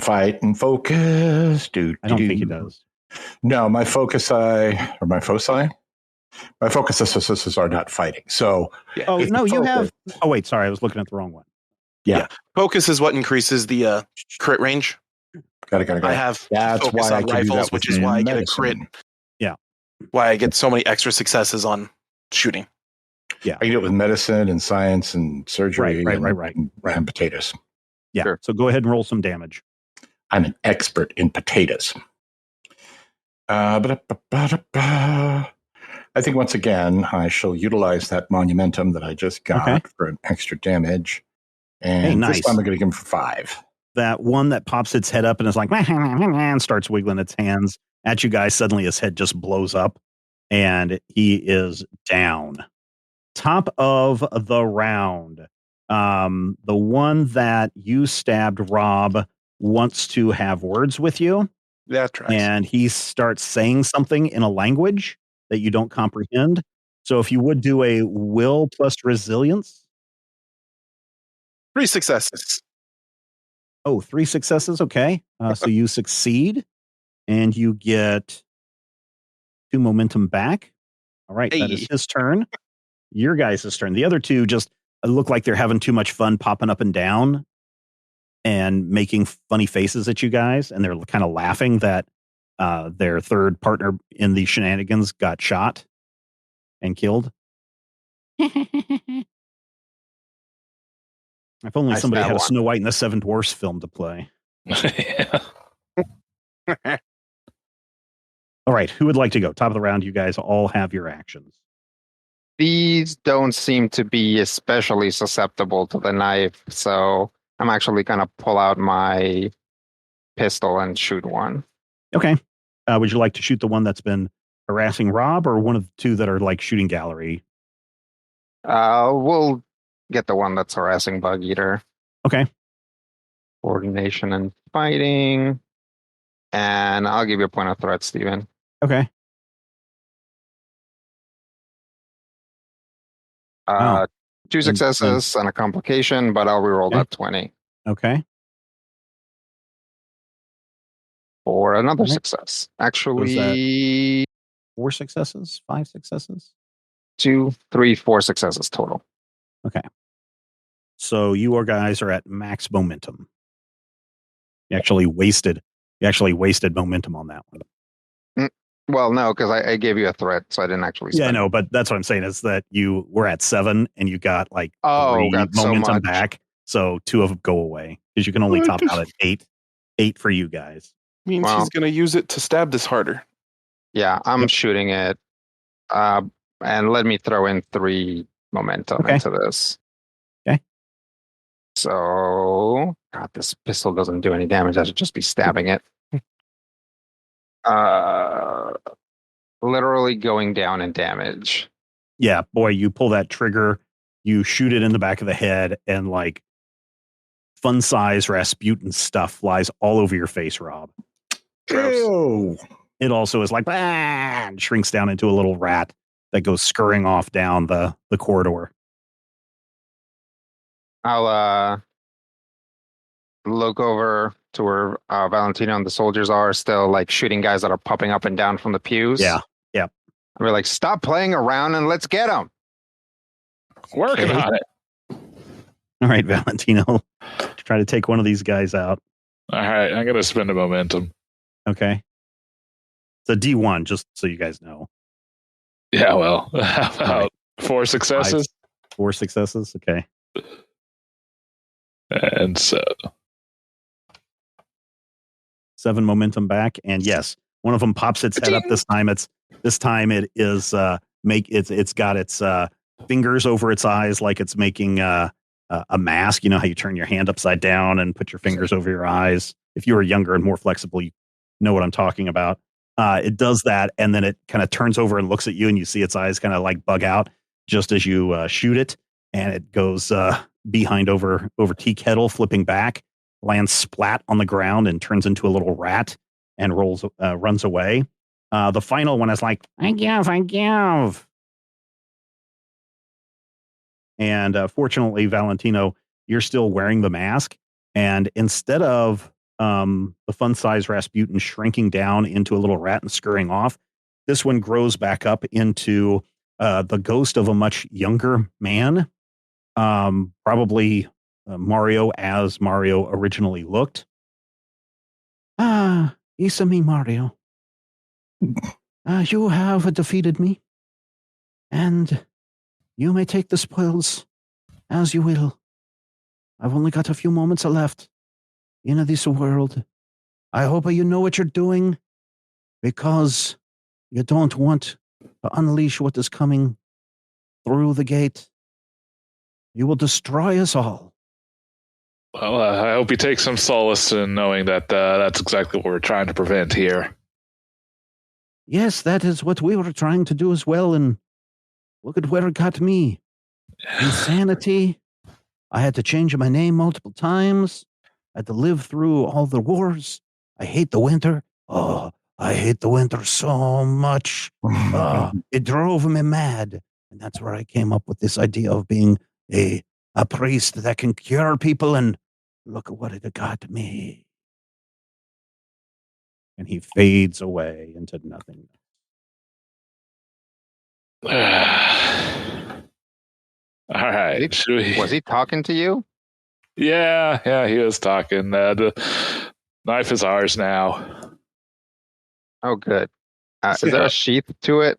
Fight and focus. I don't think he does. No, my foci are not fighting. So Oh, if no, you focus- have. Oh, wait, sorry. I was looking at the wrong one. Focus is what increases the crit range. Got it. I have That's focus why I on can do rifles, that with which is why I get a medicine. crit. Yeah. Why I get so many extra successes on shooting. I can do it with medicine and science and surgery. Right. And potatoes. Yeah. Sure. So go ahead and roll some damage. I'm an expert in potatoes. I think once again, I shall utilize that monumentum that I just got for an extra damage. And Hey, nice. this time I'm going to give him for 5. That one that pops its head up and is like, and starts wiggling its hands at you guys. Suddenly his head just blows up and he is down. Top of the round. The one that you stabbed, Rob, wants to have words with you. That tracks. And he starts saying something in a language that you don't comprehend. So if you would do a will plus resilience. 3 successes. Oh, 3 successes. Okay. So you succeed and you get 2 momentum back. All right. That is his turn. Your guys' turn. The other 2 just look like they're having too much fun popping up and down and making funny faces at you guys. And they're kind of laughing that their third partner in the shenanigans got shot and killed. If only Nice, somebody that had a one. Snow White and the Seven Dwarfs film to play. Yeah. All right. Who would like to go? Top of the round. You guys all have your actions. These don't seem to be especially susceptible to the knife, so I'm actually going to pull out my pistol and shoot one. Okay. Would you like to shoot the one that's been harassing Rob or one of the 2 that are like shooting gallery? We'll get the one that's harassing Bug Eater. Okay. Coordination and fighting. And I'll give you a point of threat, Steven. Okay. Oh. 2 successes and a complication, but I'll reroll Okay. that 20 Okay. for another Alright. success. Actually, 4 successes? 5 successes? 2, 3, 4 successes total. So you guys are at max momentum. You actually wasted momentum on that one. Well, no, because I gave you a threat, so I didn't actually Yeah, I spend know, but that's what I'm saying is that you were at 7 and you got like 3 got so momentum much. back. So 2 of them go away because you can only top out at 8. 8 for you guys. Means Wow. he's going to use it to stab this harder. Yeah, I'm Yep. shooting it. And let me throw in 3 momentum Okay. into this. Okay. So, God, this pistol doesn't do any damage. I should just be stabbing it. Literally going down in damage. Yeah, boy, you pull that trigger, you shoot it in the back of the head, and like fun size Rasputin stuff flies all over your face, Rob. Ew. It also is like and shrinks down into a little rat that goes scurrying off down the corridor. I'll look over to where Valentino and the soldiers are, still like shooting guys that are popping up and down from the pews. Yeah. And we're like, stop playing around and let's get them. Working Okay. on it. All right, Valentino, try to take one of these guys out. All right, I'm gonna spend a momentum. Okay. It's a D1, just so you guys know. Yeah, well, how about Right. 4 successes? 4 successes. Okay. And so 7 momentum back, and yes, one of them pops its head up. This time it is it's got its fingers over its eyes like it's making a mask. You know how you turn your hand upside down and put your fingers over your eyes. If you were younger and more flexible, you know what I'm talking about. It does that, and then it kind of turns over and looks at you, and you see its eyes kind of like bug out just as you shoot it, and it goes behind over tea kettle, flipping back, lands splat on the ground and turns into a little rat and runs away. The final one is like, I give. And fortunately, Valentino, you're still wearing the mask. And instead of the fun-size Rasputin shrinking down into a little rat and scurrying off, this one grows back up into the ghost of a much younger man. Probably Mario as Mario originally looked. It's me, Mario. You have defeated me, and you may take the spoils as you will. I've only got a few moments left in this world. I hope you know what you're doing, because you don't want to unleash what is coming through the gate. You will destroy us all. Well, I hope you take some solace in knowing that that's exactly what we're trying to prevent here. Yes, that is what we were trying to do as well, and look at where it got me. Insanity. I had to change my name multiple times. I had to live through all the wars. I hate the winter. Oh, I hate the winter so much. It drove me mad. And that's where I came up with this idea of being a priest that can cure people, and look at what it got me. And he fades away into nothing. All right. Was he talking to you? Yeah, he was talking. The knife is ours now. Oh, good. Is there a sheath to it?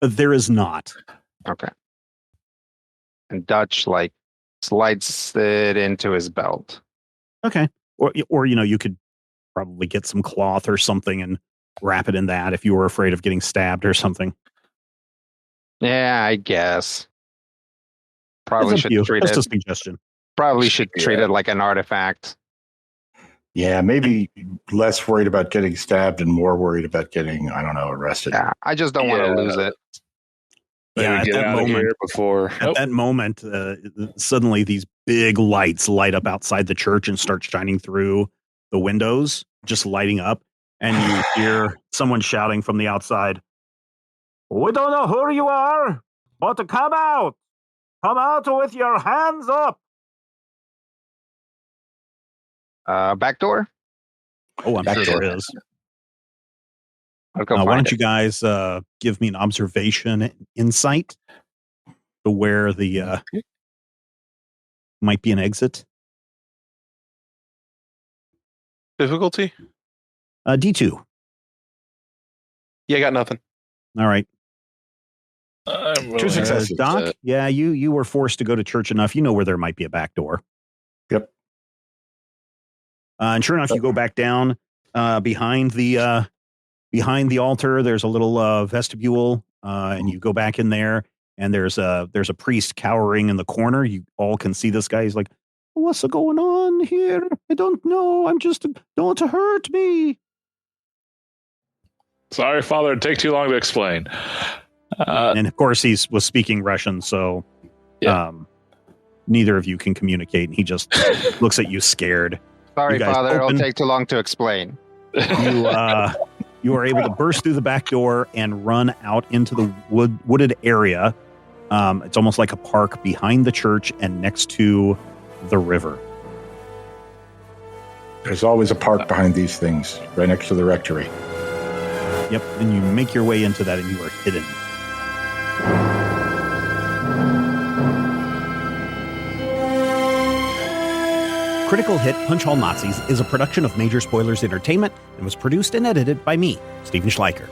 There is not. Okay. And Dutch slides it into his belt. Okay. Or you could probably get some cloth or something and wrap it in that if you were afraid of getting stabbed or something. Yeah, I guess. Probably should treat Just it. a suggestion. Probably should treat it like an artifact. Yeah, maybe less worried about getting stabbed and more worried about getting, arrested. Yeah, I just don't want to lose it. Yeah, at that moment, suddenly these big lights light up outside the church and start shining through the windows, just lighting up. And you hear someone shouting from the outside, "We don't know who you are, but come out! Come out with your hands up!" Back door? Oh, I'm sure there is. I'll go why don't you guys give me an observation insight to where the might be an exit? Difficulty? D2. Yeah, I got nothing. All right. Two successes. Doc, yeah, you were forced to go to church enough. You know where there might be a back door. Yep. And sure enough, you go back down behind the altar. There's a little vestibule, and you go back in there, and there's a priest cowering in the corner. You all can see this guy. He's like, "What's going on here? I don't know. Don't hurt me." Sorry, Father. It'd take too long to explain. And of course, he was speaking Russian, so neither of you can communicate. And he just looks at you scared. Sorry, Father. It'll take too long to explain. You are able to burst through the back door and run out into the wooded area. It's almost like a park behind the church and next to the river. There's always a park behind these things, right next to the rectory. Yep, and you make your way into that and you are hidden. Critical Hit Punch Hall Nazis is a production of Major Spoilers Entertainment and was produced and edited by me, Stephen Schleicher.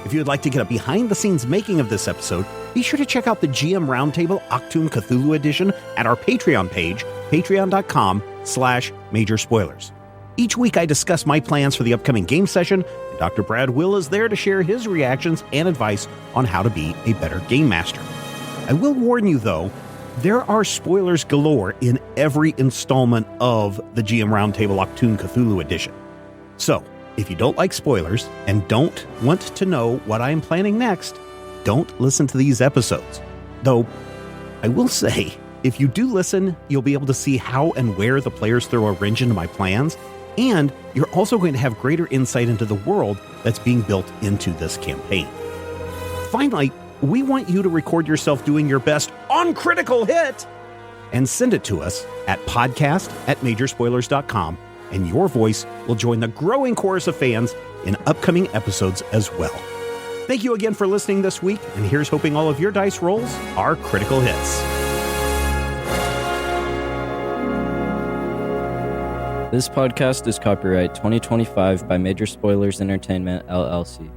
If you would like to get a behind-the-scenes making of this episode, be sure to check out the GM Roundtable Octoon Cthulhu Edition at our Patreon page, patreon.com/Major Spoilers. Each week I discuss my plans for the upcoming game session, and Dr. Brad Will is there to share his reactions and advice on how to be a better game master. I will warn you, though, there are spoilers galore in every installment of the GM Roundtable Octoon Cthulhu Edition. So, if you don't like spoilers and don't want to know what I'm planning next, don't listen to these episodes. Though, I will say, If you do listen, you'll be able to see how and where the players throw a wrench into my plans, and you're also going to have greater insight into the world that's being built into this campaign. Finally, we want you to record yourself doing your best on Critical Hit and send it to us at podcast@majorspoilers.com, and your voice will join the growing chorus of fans in upcoming episodes as well. Thank you again for listening this week, and here's hoping all of your dice rolls are critical hits. This podcast is copyright 2025 by Major Spoilers Entertainment, LLC.